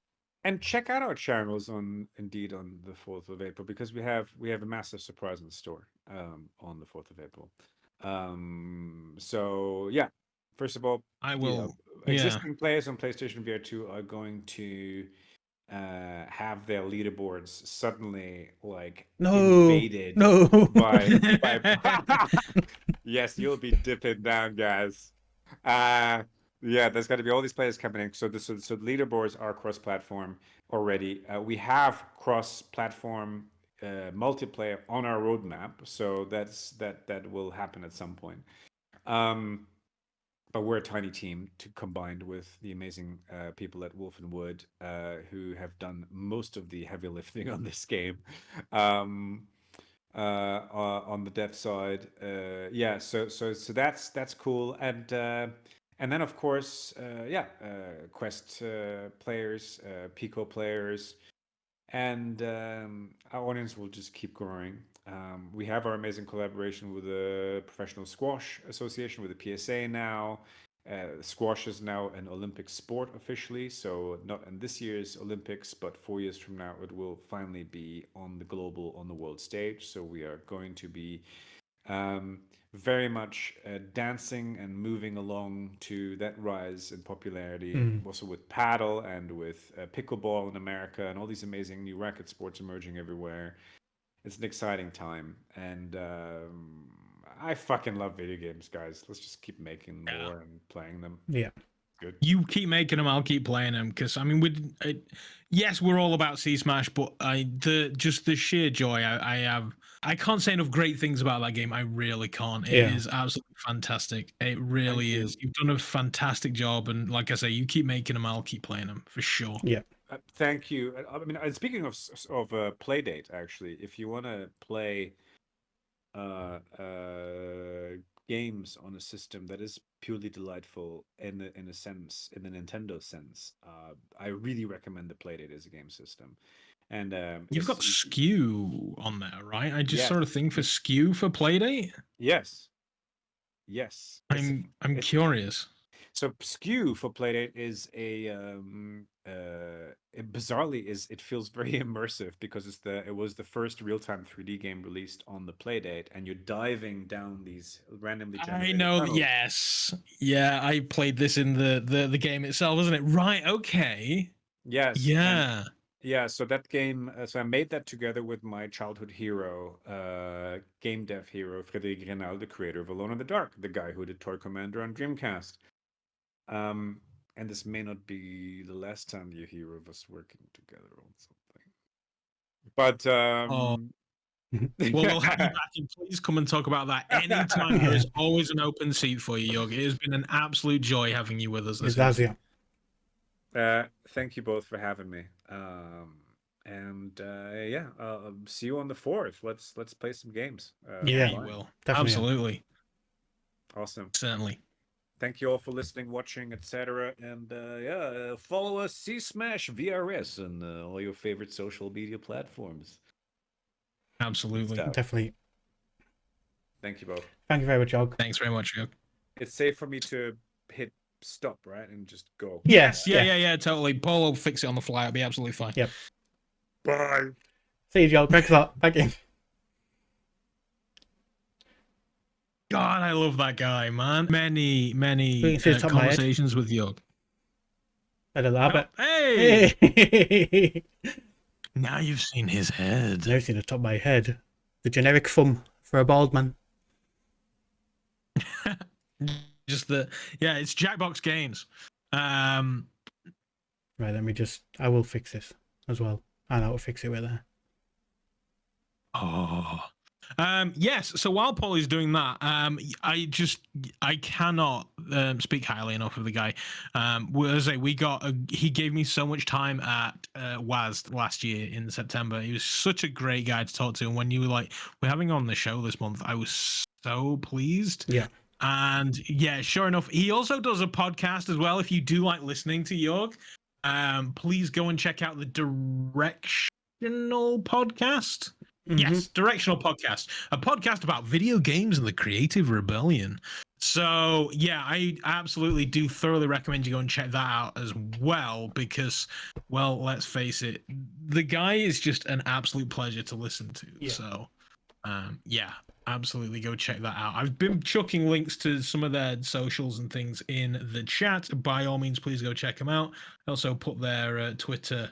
And check out our channels on the 4th of April, because we have a massive surprise in store on the 4th of April. So yeah, first of all, I will. Existing players on PlayStation VR 2 are going to have their leaderboards suddenly invaded by yes, you'll be dipping down, guys. Yeah, there's got to be all these players coming in. So the leaderboards are cross-platform already. We have cross-platform multiplayer on our roadmap, so that will happen at some point. But we're a tiny team combined with the amazing people at Wolf and Wood, who have done most of the heavy lifting on this game. On the dev side, so that's cool, and then of course, Quest players, Pico players, and our audience will just keep growing. We have our amazing collaboration with the Professional Squash Association, with the PSA now, Squash is now an Olympic sport officially, so not in this year's Olympics, but 4 years from now, it will finally be on the world stage. So we are going to be very much dancing and moving along to that rise in popularity, also with paddle and with pickleball in America and all these amazing new racket sports emerging everywhere. It's an exciting time, and I fucking love video games, guys. Let's just keep making more and playing them. Yeah. Good. You keep making them, I'll keep playing them. Because I mean, yes, we're all about C Smash, but the sheer joy I have. I can't say enough great things about that game. I really can't. It is absolutely fantastic. It really is. You've done a fantastic job, and like I say, you keep making them, I'll keep playing them for sure. Yeah. Thank you. I mean, speaking of Playdate, actually, if you want to play games on a system that is purely delightful in a sense, in the Nintendo sense, I really recommend the Playdate as a game system. And you've got Skew on there, right? I just saw a thing for Yes. Skew for Playdate. Yes. I'm curious. So Skew for Playdate is bizarrely it feels very immersive because it was the first real-time 3D game released on the Playdate, and you're diving down these randomly generated I know. tunnels. Yes. Yeah, I played this in the game itself, isn't it? Right. Okay. Yes. Yeah. Yeah, so that game, so I made that together with my childhood hero, game dev hero, Frédéric Renal, the creator of Alone in the Dark, the guy who did Toy Commander on Dreamcast. And this may not be the last time you hear of us working together on something. But well, we'll have you back, and please come and talk about that anytime. There is always an open seat for you, Jörg. It has been an absolute joy having you with us. Thank you both for having me. I'll see you on the 4th. Let's play some games. Yeah, you will. Definitely. Absolutely. Awesome. Certainly. Thank you all for listening, watching, etc. And follow us, C Smash VRS, on all your favorite social media platforms. Absolutely. Definitely. Thank you both. Thank you very much, Jörg. Thanks very much, Jörg. It's safe for me to hit stop, right? And just go. Yes. Yeah, totally. Paul will fix it on the fly. It'll be absolutely fine. Yep. Bye. See you, Jörg. Thanks a lot. Thank you. God, I love that guy, man. Many conversations with Jörg. I don't know, but hey! Now you've seen his head. Now you've seen the top of my head. The generic thumb for a bald man. It's Jackbox Games. Right, I will fix this as well. And I will fix it with her. Yes, so while Paul is doing that, I cannot speak highly enough of the guy. He gave me so much time at WAS last year in September. He was such a great guy to talk to, and when you were like, we're having him on the show this month, I was so pleased. Yeah. And yeah, sure enough, he also does a podcast as well. If you do like listening to Jörg, please go and check out the Directional Podcast. Mm-hmm. Yes, Directional Podcast, a podcast about video games and the creative rebellion. So yeah, I absolutely do thoroughly recommend you go and check that out as well, because, well, let's face it, the guy is just an absolute pleasure to listen to. Yeah. So absolutely go check that out. I've been chucking links to some of their socials and things in the chat. By all means, please go check them out. I also put their Twitter,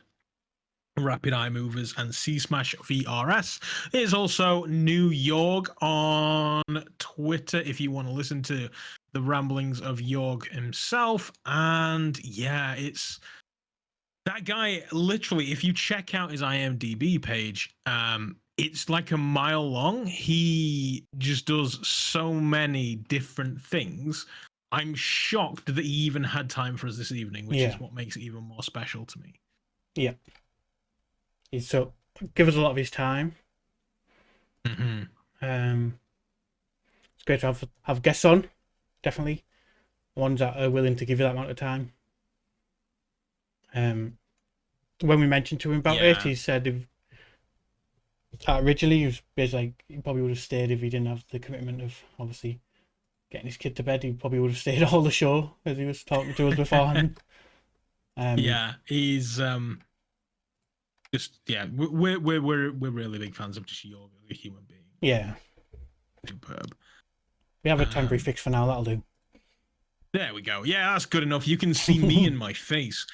RapidEyeMovers, and C Smash VRS. There's also New Jörg on Twitter if you want to listen to the ramblings of Jörg himself. And yeah, it's that guy. Literally, if you check out his IMDb page, it's like a mile long. He just does so many different things. I'm shocked that he even had time for us this evening, which is what makes it even more special to me. Yeah. So give us a lot of his time. Mm-hmm. It's great to have guests on, definitely. Ones that are willing to give you that amount of time. When we mentioned to him about it, he said originally he was basically like, he probably would have stayed if he didn't have the commitment of obviously getting his kid to bed, he probably would have stayed all the show as he was talking to us beforehand. Yeah, he's just we're really big fans of just Jörg as a human being. Yeah, Superb. we have a temporary fix for now. That'll do. There we go. Yeah, that's good enough. You can see me in my face.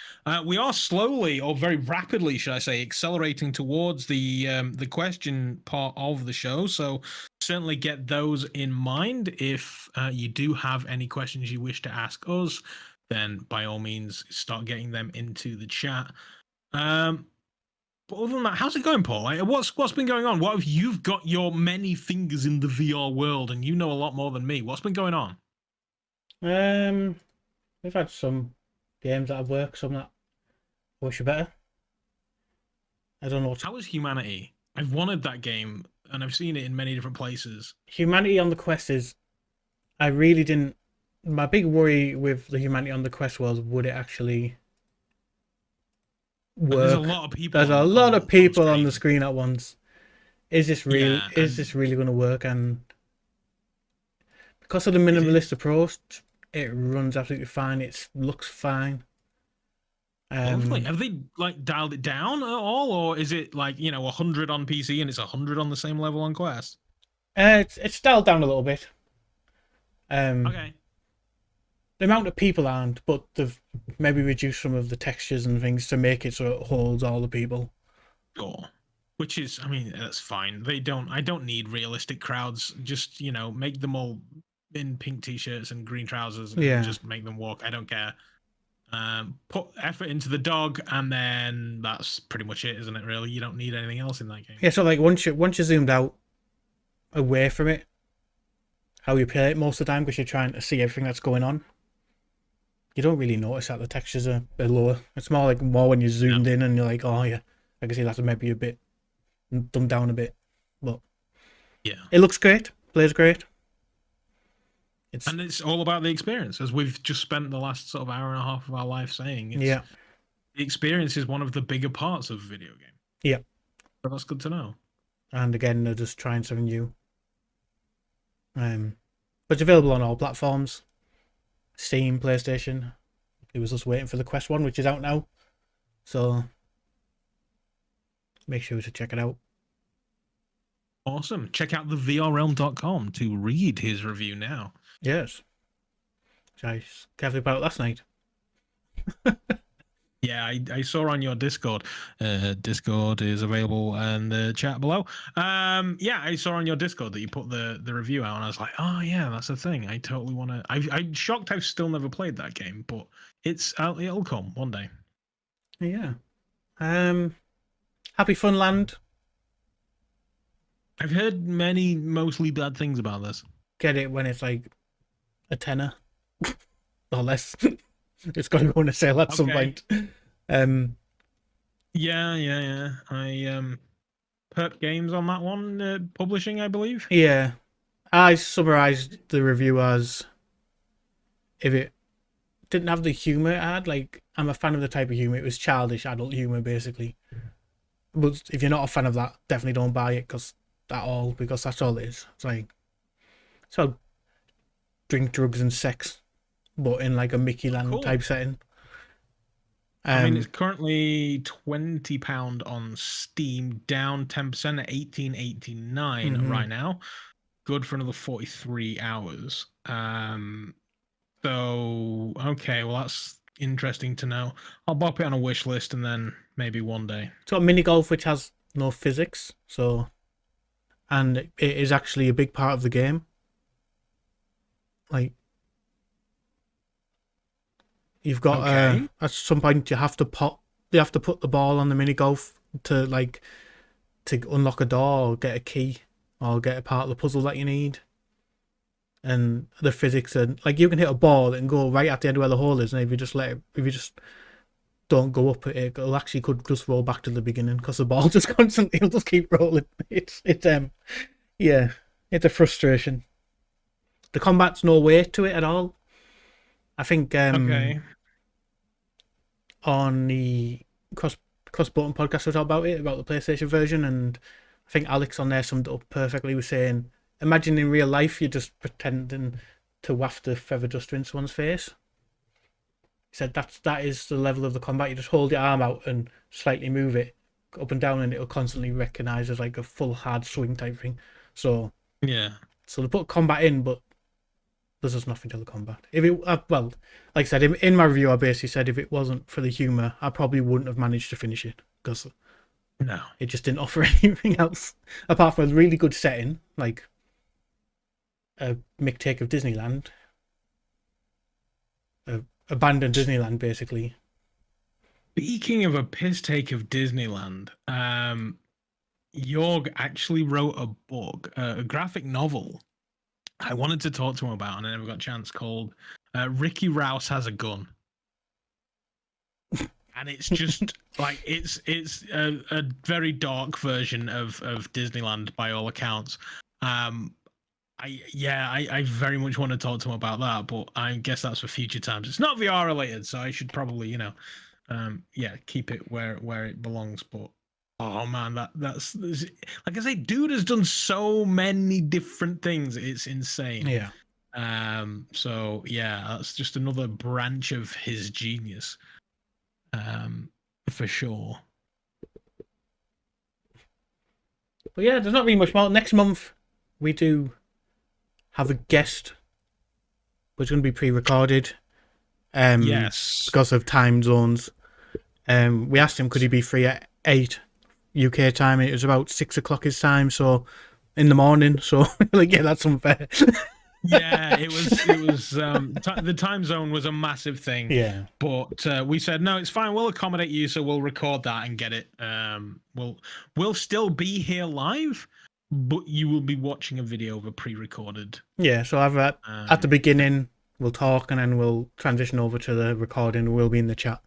We are slowly, or very rapidly, should I say, accelerating towards the question part of the show. So certainly get those in mind. If you do have any questions you wish to ask us, then by all means start getting them into the chat. But other than that, how's it going, Paul? What's been going on? What have you've got your many fingers in the VR world, and you know a lot more than me. What's been going on? We've had some games that have worked, some that I wish were better. I don't know How is Humanity? I've wanted that game, and I've seen it in many different places. Humanity on the Quest is... I really didn't... My big worry with the Humanity on the Quest was, would it actually work? There's a lot of people. There's a lot of people on the screen at once. Is this really? Yeah, is this really going to work? And because of the minimalist approach, it runs absolutely fine. It looks fine. Lovely. Have they like dialed it down at all, or is it like 100 on PC and it's 100 on the same level on Quest? It's dialed down a little bit. Okay. The amount of people aren't, but they've maybe reduced some of the textures and things to make it so it holds all the people. Sure. Which is, I mean, that's fine. I don't need realistic crowds. Just, make them all in pink t-shirts and green trousers and just make them walk. I don't care. Put effort into the dog, and then that's pretty much it, isn't it, really? You don't need anything else in that game. Yeah, so like once you zoomed out away from it, how you play it most of the time, because you're trying to see everything that's going on, you don't really notice that the textures are lower. It's more when you're zoomed in and you're like, oh yeah, I can see that's maybe a bit dumbed down a bit, but yeah, it looks great, plays great. And it's all about the experience, as we've just spent the last sort of hour and a half of our life saying. The experience is one of the bigger parts of a video game. Yeah, so that's good to know. And again, they're just trying something new. But it's available on all platforms. Steam, PlayStation. It was just waiting for the Quest 1, which is out now. So make sure to check it out. Awesome. Check out the VRrealm.com to read his review now. Yes. Which I carefully about last night. Yeah, I saw on your Discord. Discord is available in the chat below. Yeah, I saw on your Discord that you put the review out, and I was like, oh yeah, that's a thing. I totally want to. I'm shocked I've still never played that game, but it'll come one day. Yeah. Happy Funland. I've heard mostly bad things about this. Get it when it's like a tenner or less. It's got to go on a sale at some point. Yeah. I Perp Games on that one, publishing, I believe. Yeah, I summarized the review as, if it didn't have the humor it had, like, I'm a fan of the type of humor. It was childish adult humor, basically. But if you're not a fan of that, definitely don't buy it because that's all it is. It's like, so drink, drugs, and sex, but in like a Mickey Land type setting. I mean, it's currently £20 on Steam, down 10% at $18.89 right now. Good for another 43 hours. So okay, well that's interesting to know. I'll bop it on a wish list, and then maybe one day. It's got mini golf, which has no physics, and it is actually a big part of the game. Like, you've got at some point you have to put the ball on the mini golf to unlock a door or get a key or get a part of the puzzle that you need. And the physics are like, you can hit a ball and go right at the end where the hole is, and if you just don't go up it, it'll actually could just roll back to the beginning because the ball just constantly will just keep rolling. It's a frustration. The combat's no weight to it at all. I think on the cross button podcast we talked about the PlayStation version, and I think Alex on there summed it up perfectly. Was saying, imagine in real life you're just pretending to waft the feather duster in someone's face. He said that is the level of the combat. You just hold your arm out and slightly move it up and down, and it'll constantly recognise as like a full hard swing type thing. So Yeah. So they put combat in, but there's just nothing to the combat. If it well, like I said in my review, I basically said if it wasn't for the humour, I probably wouldn't have managed to finish it because No. it just didn't offer anything else apart from a really good setting, like a mick take of Disneyland, a abandoned Disneyland, basically. Speaking of a piss take of Disneyland, Jörg actually wrote a book, a graphic novel. I wanted to talk to him about, and I never got a chance. Called Ricky Rouse Has a Gun, and it's just like it's a very dark version of Disneyland by all accounts. I very much want to talk to him about that, but I guess that's for future times. It's not VR related, so I should probably, keep it where it belongs. But oh man, that's like I say, dude has done so many different things. It's insane. Yeah. So yeah, that's just another branch of his genius. For sure. But yeah, there's not really much more. Next month we do have a guest, but it's going to be pre-recorded. Yes. Because of time zones. We asked him could he be free at 8 UK time, and it was about 6 o'clock his time, so in the morning. So like, yeah, that's unfair. Yeah, it was the time zone was a massive thing. Yeah. But we said no, it's fine, we'll accommodate you, so we'll record that and get it. We'll still be here live, but you will be watching a video of a pre-recorded. Yeah, so I've at the beginning we'll talk, and then we'll transition over to the recording. We'll be in the chat.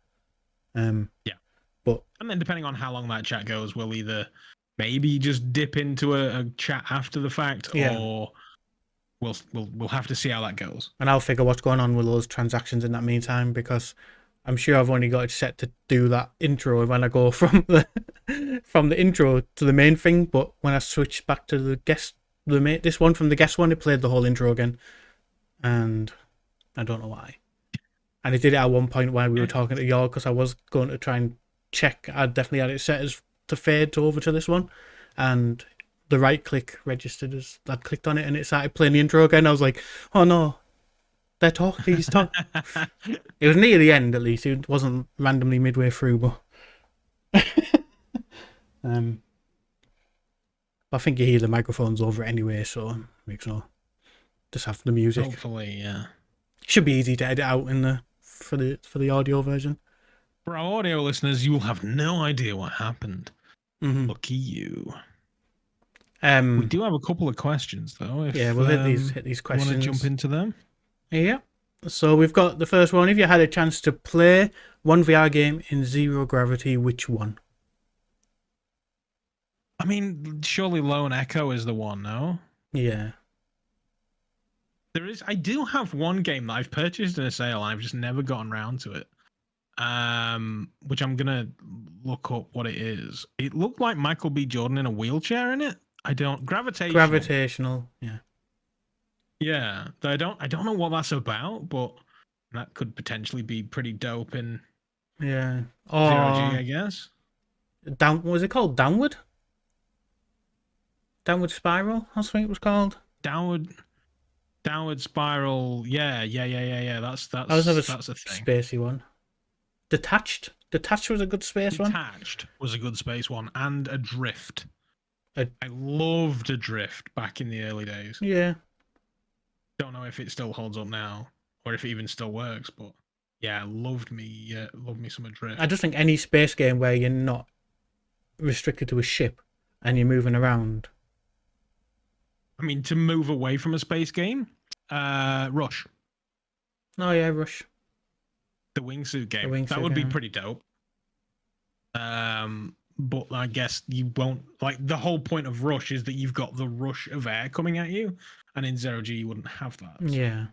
Yeah. But and then depending on how long that chat goes, we'll either maybe just dip into a chat after the fact, or we'll have to see how that goes. And I'll figure what's going on with those transactions in that meantime, because I'm sure I've only got it set to do that intro when I go from the intro to the main thing. But when I switch back to this one from the guest one, it played the whole intro again, and I don't know why. And it did it at one point while we were talking to Jörg, because I was going to try and check. I definitely had it set as to fade over to this one, and the right click registered as I clicked on it, and it started playing the intro again. I was like, oh no, they're talking. He's talking. It was near the end, at least. It wasn't randomly midway through, but I think you hear the microphones over it anyway, so makes no. Just have the music. Hopefully, yeah. Should be easy to edit out for the audio version. For our audio listeners, you will have no idea what happened. Mm-hmm. Lucky you. We do have a couple of questions though. We'll hit these questions. Want to jump into them? Yeah. So we've got the first one. If you had a chance to play one VR game in zero gravity, which one? I mean, surely Lone Echo is the one, no? Yeah. I do have one game that I've purchased in a sale and I've just never gotten around to it. Which I'm gonna look up what it is. It looked like Michael B. Jordan in a wheelchair in it. Gravitational. Yeah. Yeah. I don't know what that's about, but that could potentially be pretty dope in Zero G, I guess. What was it called? Downward Spiral? That's what it was called. Downward Spiral. Yeah. That's that was a thing. Spacey one. Detached was a good space one. Detached was a good space one, and Adrift. I loved Adrift back in the early days. Yeah. Don't know if it still holds up now, or if it even still works, but yeah, loved me some Adrift. I just think any space game where you're not restricted to a ship and you're moving around. I mean, to move away from a space game, Rush. Oh yeah, Rush. The wingsuit game. That would be pretty dope. But I guess you won't, like, the whole point of Rush is that you've got the rush of air coming at you, and in Zero G you wouldn't have that. Yeah.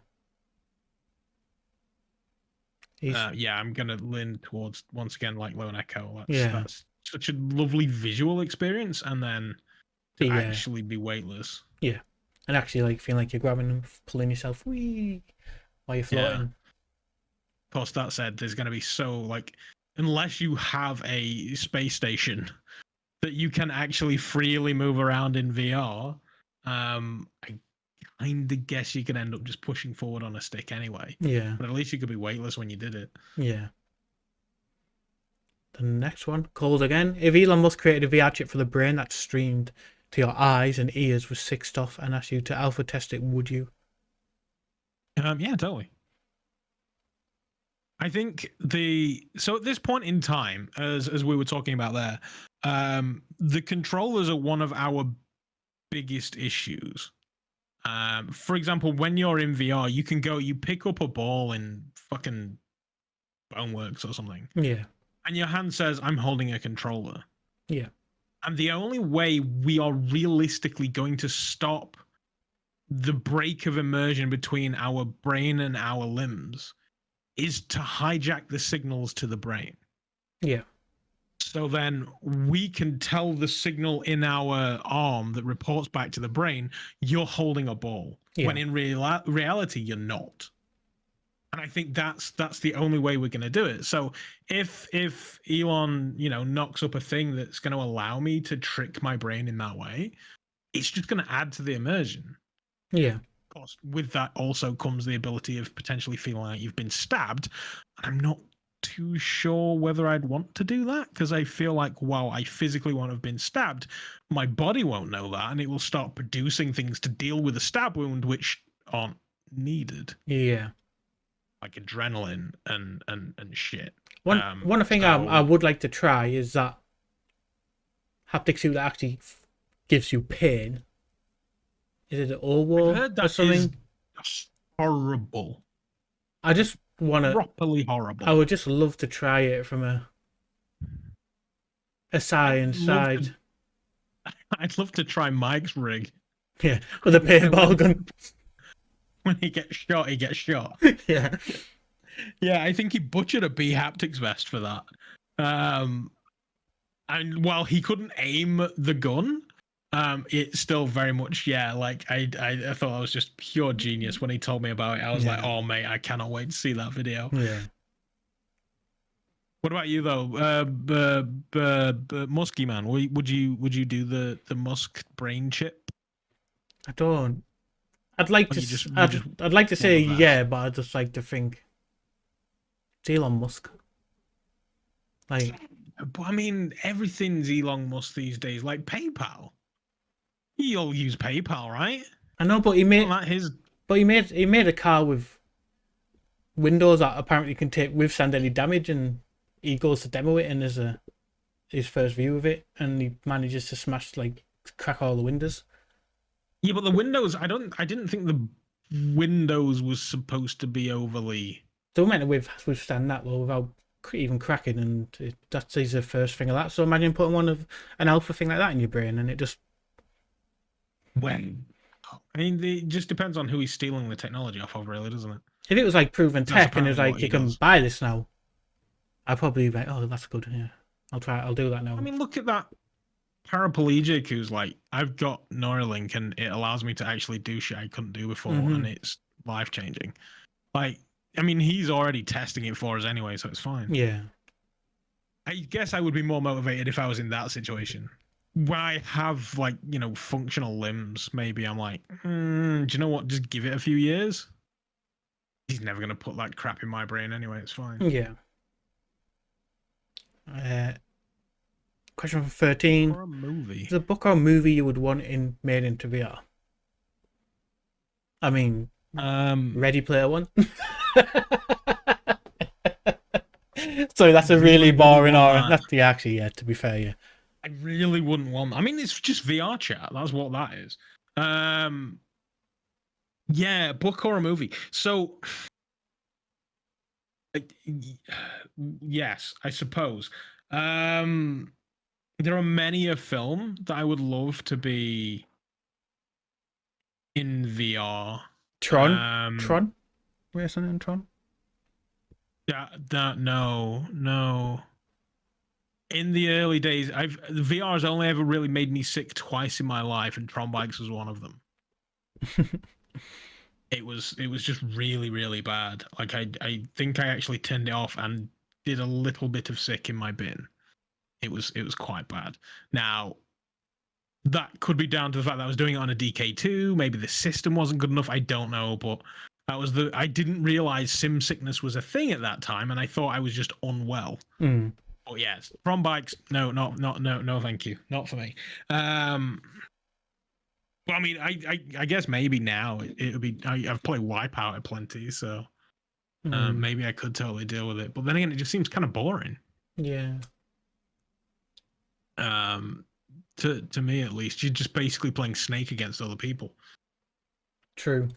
I'm gonna lean towards, once again, like Lone Echo. That's such a lovely visual experience, and then to actually be weightless. Yeah. and actually like feeling like you're grabbing them, pulling yourself, wee, while you're floating. Of course, that said, there's going to be unless you have a space station that you can actually freely move around in VR, I kind of guess you can end up just pushing forward on a stick anyway. Yeah. But at least you could be weightless when you did it. Yeah. The next one, called again. If Elon Musk created a VR chip for the brain that streamed to your eyes and ears with sick stuff and asked you to alpha test it, would you? Yeah, totally. I think so at this point in time, as we were talking about there, the controllers are one of our biggest issues. For example, when you're in VR, you pick up a ball in fucking Boneworks or something. Yeah. And your hand says, I'm holding a controller. Yeah. And the only way we are realistically going to stop the break of immersion between our brain and our limbs is to hijack the signals to the brain. Yeah. So then we can tell the signal in our arm that reports back to the brain, you're holding a ball. Yeah. When in reality, you're not. And I think that's the only way we're going to do it. So if Elon, knocks up a thing that's going to allow me to trick my brain in that way, it's just going to add to the immersion. Yeah. Of course, with that also comes the ability of potentially feeling like you've been stabbed. I'm not too sure whether I'd want to do that, because I feel like while I physically won't have been stabbed, my body won't know that, and it will start producing things to deal with a stab wound which aren't needed. Yeah. Like adrenaline and shit. One thing I would like to try is that haptic suit that actually gives you pain. Is it an Orwell or something? Is horrible. I just want to properly horrible. I would just love to try it from a science side. I'd love to try Mike's rig. Yeah, with a paintball gun. When he gets shot, he gets shot. Yeah. Yeah, I think he butchered a B haptics vest for that. And while he couldn't aim the gun, it's still very much, like I thought I was just pure genius when he told me about it. I was like, oh mate, I cannot wait to see that video. Yeah. What about you though, Musky man? Would you do the Musk brain chip? I don't. I'd like to. I'd like to say yeah, but I just like to think. It's Elon Musk. Like, but I mean, everything's Elon Musk these days. Like PayPal, you'll use PayPal, right? I know, but he made he made a car with windows that apparently can withstand any damage, and he goes to demo it, and there's his first view of it, and he manages to crack all the windows. Yeah, but the windows, I didn't think the windows was supposed to be overly. They were meant to withstand that well without even cracking, and that's the first thing of that. So imagine putting an alpha thing like that in your brain, and it just. When? I mean, it just depends on who he's stealing the technology off of, really, doesn't it? If it was like proven tech and it was like you can buy this now, I'd probably be like, oh, that's good. Yeah, I'll do that now. I mean, look at that paraplegic who's like, I've got Neuralink and it allows me to actually do shit I couldn't do before, and it's life changing. Like, I mean, he's already testing it for us anyway, so it's fine. Yeah. I guess I would be more motivated if I was in that situation. When I have functional limbs, maybe I'm like, do you know what? Just give it a few years. He's never gonna put that crap in my brain anyway. It's fine. Yeah. Question for 13. Or a movie. Is a book or a movie you would want made into VR? I mean, Ready Player One. Sorry, that's a really boring or that's to be fair, yeah. I really wouldn't want. I mean, it's just VR chat. That's what that is. Yeah, book or a movie. So, yes, I suppose. There are many a film that I would love to be in VR. Tron? Where's something in Tron? Yeah, no. In the early days, VR has only ever really made me sick twice in my life, and Tron Bikes was one of them. It was just really, really bad. Like I think I actually turned it off and did a little bit of sick in my bin. It was quite bad. Now, that could be down to the fact that I was doing it on a DK2. Maybe the system wasn't good enough. I don't know, but I didn't realize sim sickness was a thing at that time, and I thought I was just unwell. But yes, from bikes, no, thank you, not for me. Well, I mean, I guess maybe now it would be. I've played Wipeout at plenty, so maybe I could totally deal with it. But then again, it just seems kind of boring. Yeah. To me at least, you're just basically playing Snake against other people. True.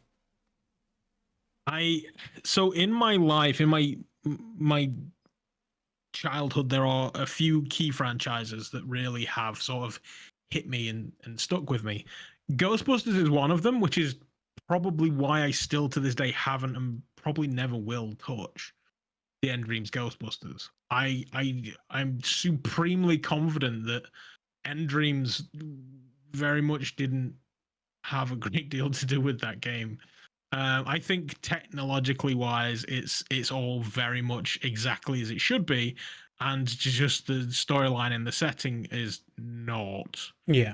So in my life, in my childhood, there are a few key franchises that really have sort of hit me and stuck with me. Ghostbusters is one of them, which is probably why I still to this day haven't and probably never will touch the End Dreams Ghostbusters. I'm supremely confident that End Dreams very much didn't have a great deal to do with that game. I think technologically wise, it's all very much exactly as it should be, and just the storyline and the setting is not. Yeah.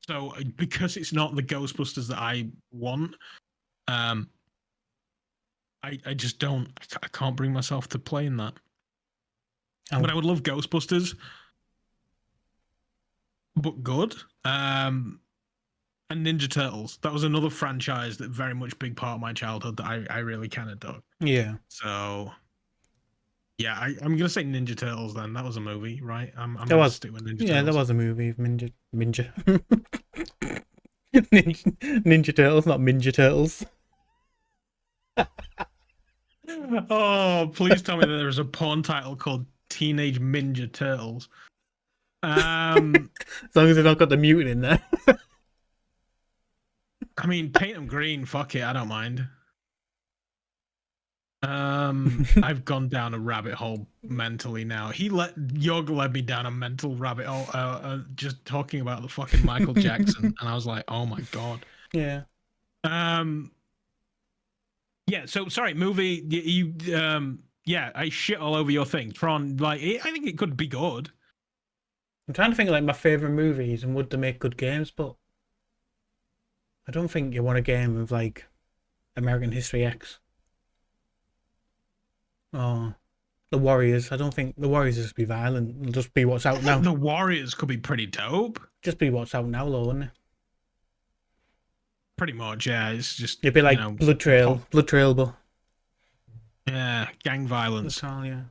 So because it's not the Ghostbusters that I want, I just don't. I can't bring myself to playing that. But I would love Ghostbusters, but good. And Ninja Turtles. That was another franchise that very much big part of my childhood that I really kind of dug. Yeah. So, yeah, I'm gonna say Ninja Turtles. Then that was a movie, right? I'm There gonna was. stick with Ninja Yeah, Turtles. there was a movie of Ninja Ninja Turtles, not Ninja Turtles. Oh, please tell me that there's a porn title called Teenage Ninja Turtles. As long as they've not got the mutant in there. I mean, paint them green. Fuck it, I don't mind. I've gone down a rabbit hole mentally now. Jörg led me down a mental rabbit hole, just talking about the fucking Michael Jackson, and I was like, oh my god. Yeah. Yeah. So sorry, movie. Yeah, I shit all over your thing, Tron. Like, I think it could be good. I'm trying to think of like my favorite movies and would they make good games, but I don't think you want a game of like American History X. Oh, The Warriors. I don't think The Warriors will just be violent. It'll just be what's out now. The Warriors could be pretty dope. Just be what's out now, though, wouldn't it? Pretty much, yeah. It's just it'd be like Blood Trail, but yeah, gang violence. That's all, yeah.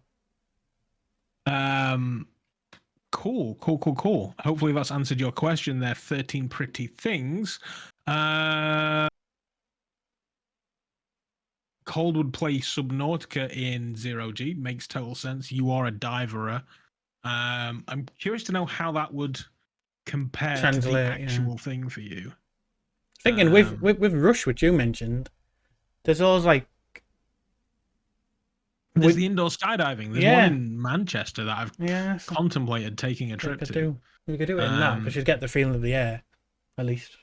Cool. Hopefully that's answered your question there. 13 pretty things. Cold would play Subnautica in 0G. Makes total sense. You are a diverer. I'm curious to know how that would compare to the actual thing for you. Thinking with Rush, which you mentioned, there's always like there's the indoor skydiving. There's one in Manchester that I've contemplated taking a trip to. We could do it in that because you'd get the feeling of the air, at least.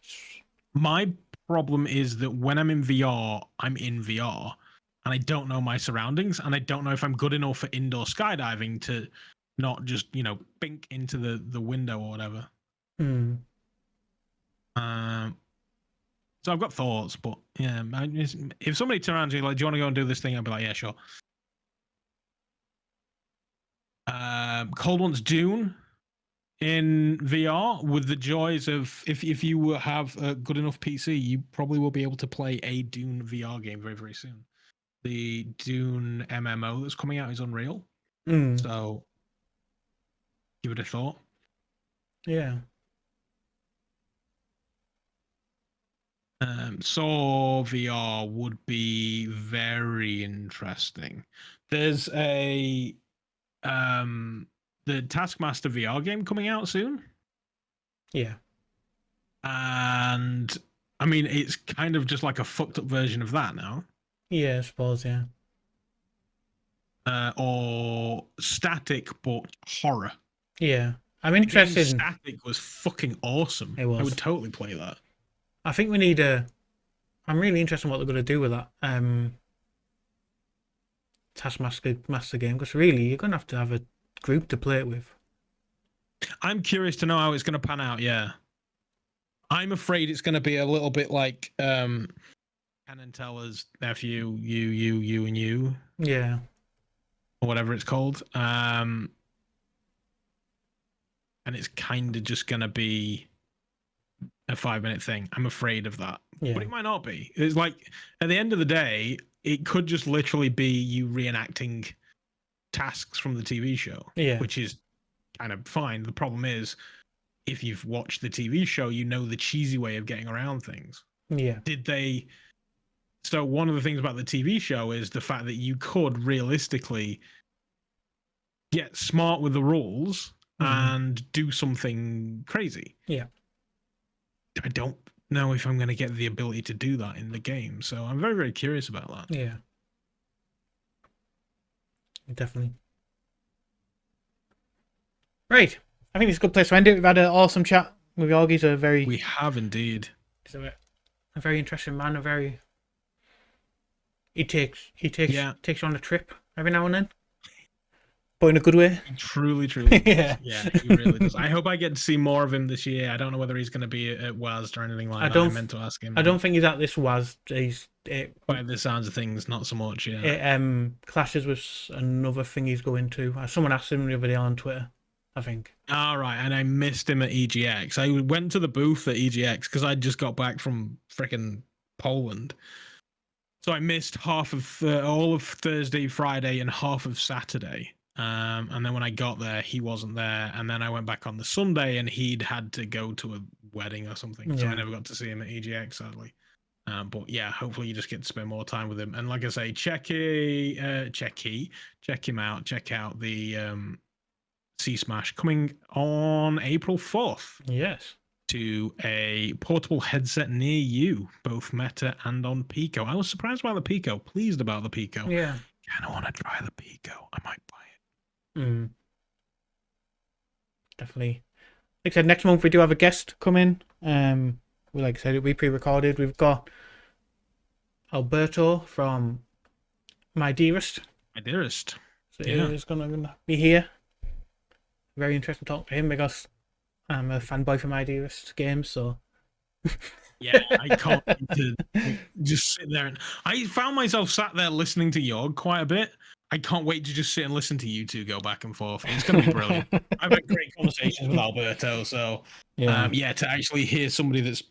My problem is that when I'm in VR, I'm in VR, and I don't know my surroundings, and I don't know if I'm good enough for indoor skydiving to not just bink into the window or whatever. So I've got thoughts, but yeah, if somebody turned around to me like, "Do you want to go and do this thing?" I'd be like, "Yeah, sure." Cold wants Dune in VR with the joys of if you have a good enough PC, you probably will be able to play a Dune VR game very, very soon. The Dune MMO that's coming out is Unreal. So give it a thought. Yeah. Saw VR would be very interesting. There's the Taskmaster VR game coming out soon. Yeah. And I mean, it's kind of just like a fucked up version of that now. Yeah, I suppose, yeah. Or Static, but horror. Yeah. I'm The game interested. Static was fucking awesome. It was. I would totally play that. I think we need a. I'm really interested in what they're going to do with that Taskmaster game, because really you're going to have a group to play it with. I'm curious to know how it's going to pan out. Yeah, I'm afraid it's going to be a little bit like Penn and Teller's nephew, you, and you, Yeah. or whatever it's called. And it's kind of just going to be a 5-minute thing. I'm afraid of that. Yeah. But it might not be. It's like, at the end of the day, it could just literally be you reenacting tasks from the TV show, Yeah. which is kind of fine. The problem is, if you've watched the TV show, you know the cheesy way of getting around things. Yeah. So one of the things about the TV show is the fact that you could realistically get smart with the rules and do something crazy. Yeah. I don't know if I'm going to get the ability to do that in the game. So I'm very, very curious about that. Yeah. Definitely. Right. I think it's a good place to end it. We've had an awesome chat with Jörg. He's We have indeed. He's a very interesting man. He takes you on a trip every now and then, but in a good way. He truly Yeah. Yeah, he really does. I hope I get to see more of him this year. I don't know whether he's going to be at WASD or anything like that. I meant to ask him. I don't think he's at this WAS. By the sounds of things, not so much. Yeah. It clashes with another thing he's going to. Someone asked him the other day on Twitter, I think. All right, and I missed him at EGX. I went to the booth at EGX because I just got back from freaking Poland. So I missed all of Thursday, Friday, and half of Saturday. And then when I got there, he wasn't there. And then I went back on the Sunday, and he'd had to go to a wedding or something. So I never got to see him at EGX, sadly. But yeah, hopefully you just get to spend more time with him. And like I say, check him out. Check out the C Smash coming on April 4th. Yes. To a portable headset near you, both Meta and on Pico. I was surprised about the Pico, pleased about the Pico. Yeah. Kind of want to try the Pico. I might buy it. Definitely. Like I said, next month we do have a guest come in. Like I said, it'll be pre-recorded. We've got Alberto from My Dearest. My Dearest. So he's gonna be here. Very interesting to talk to him because I'm a fanboy for My Dearest games, so. Yeah, I can't wait to just sit there. And I found myself sat there listening to Jörg quite a bit. I can't wait to just sit and listen to you two go back and forth. It's going to be brilliant. I've had great conversations with Alberto, so to actually hear somebody that's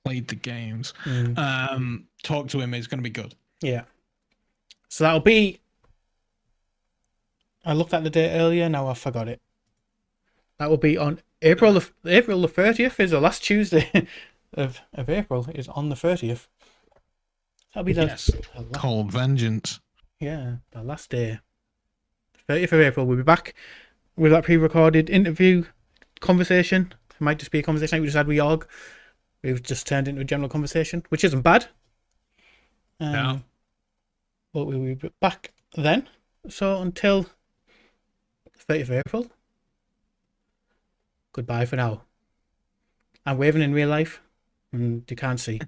played the games talk to him is going to be good. Yeah. So that'll be. I looked at the date earlier. Now I forgot it. That will be on April the 30th. Is the last Tuesday of April. Is on the 30th. That'll be the Cold Vengeance. Yeah, the last day. 30th of April. We'll be back with that pre-recorded interview conversation. It might just be a conversation like we just had with Jörg. We've just turned into a general conversation, which isn't bad. No. But we'll be back then. So until 30th of April. Goodbye for now. I'm waving in real life, and you can't see.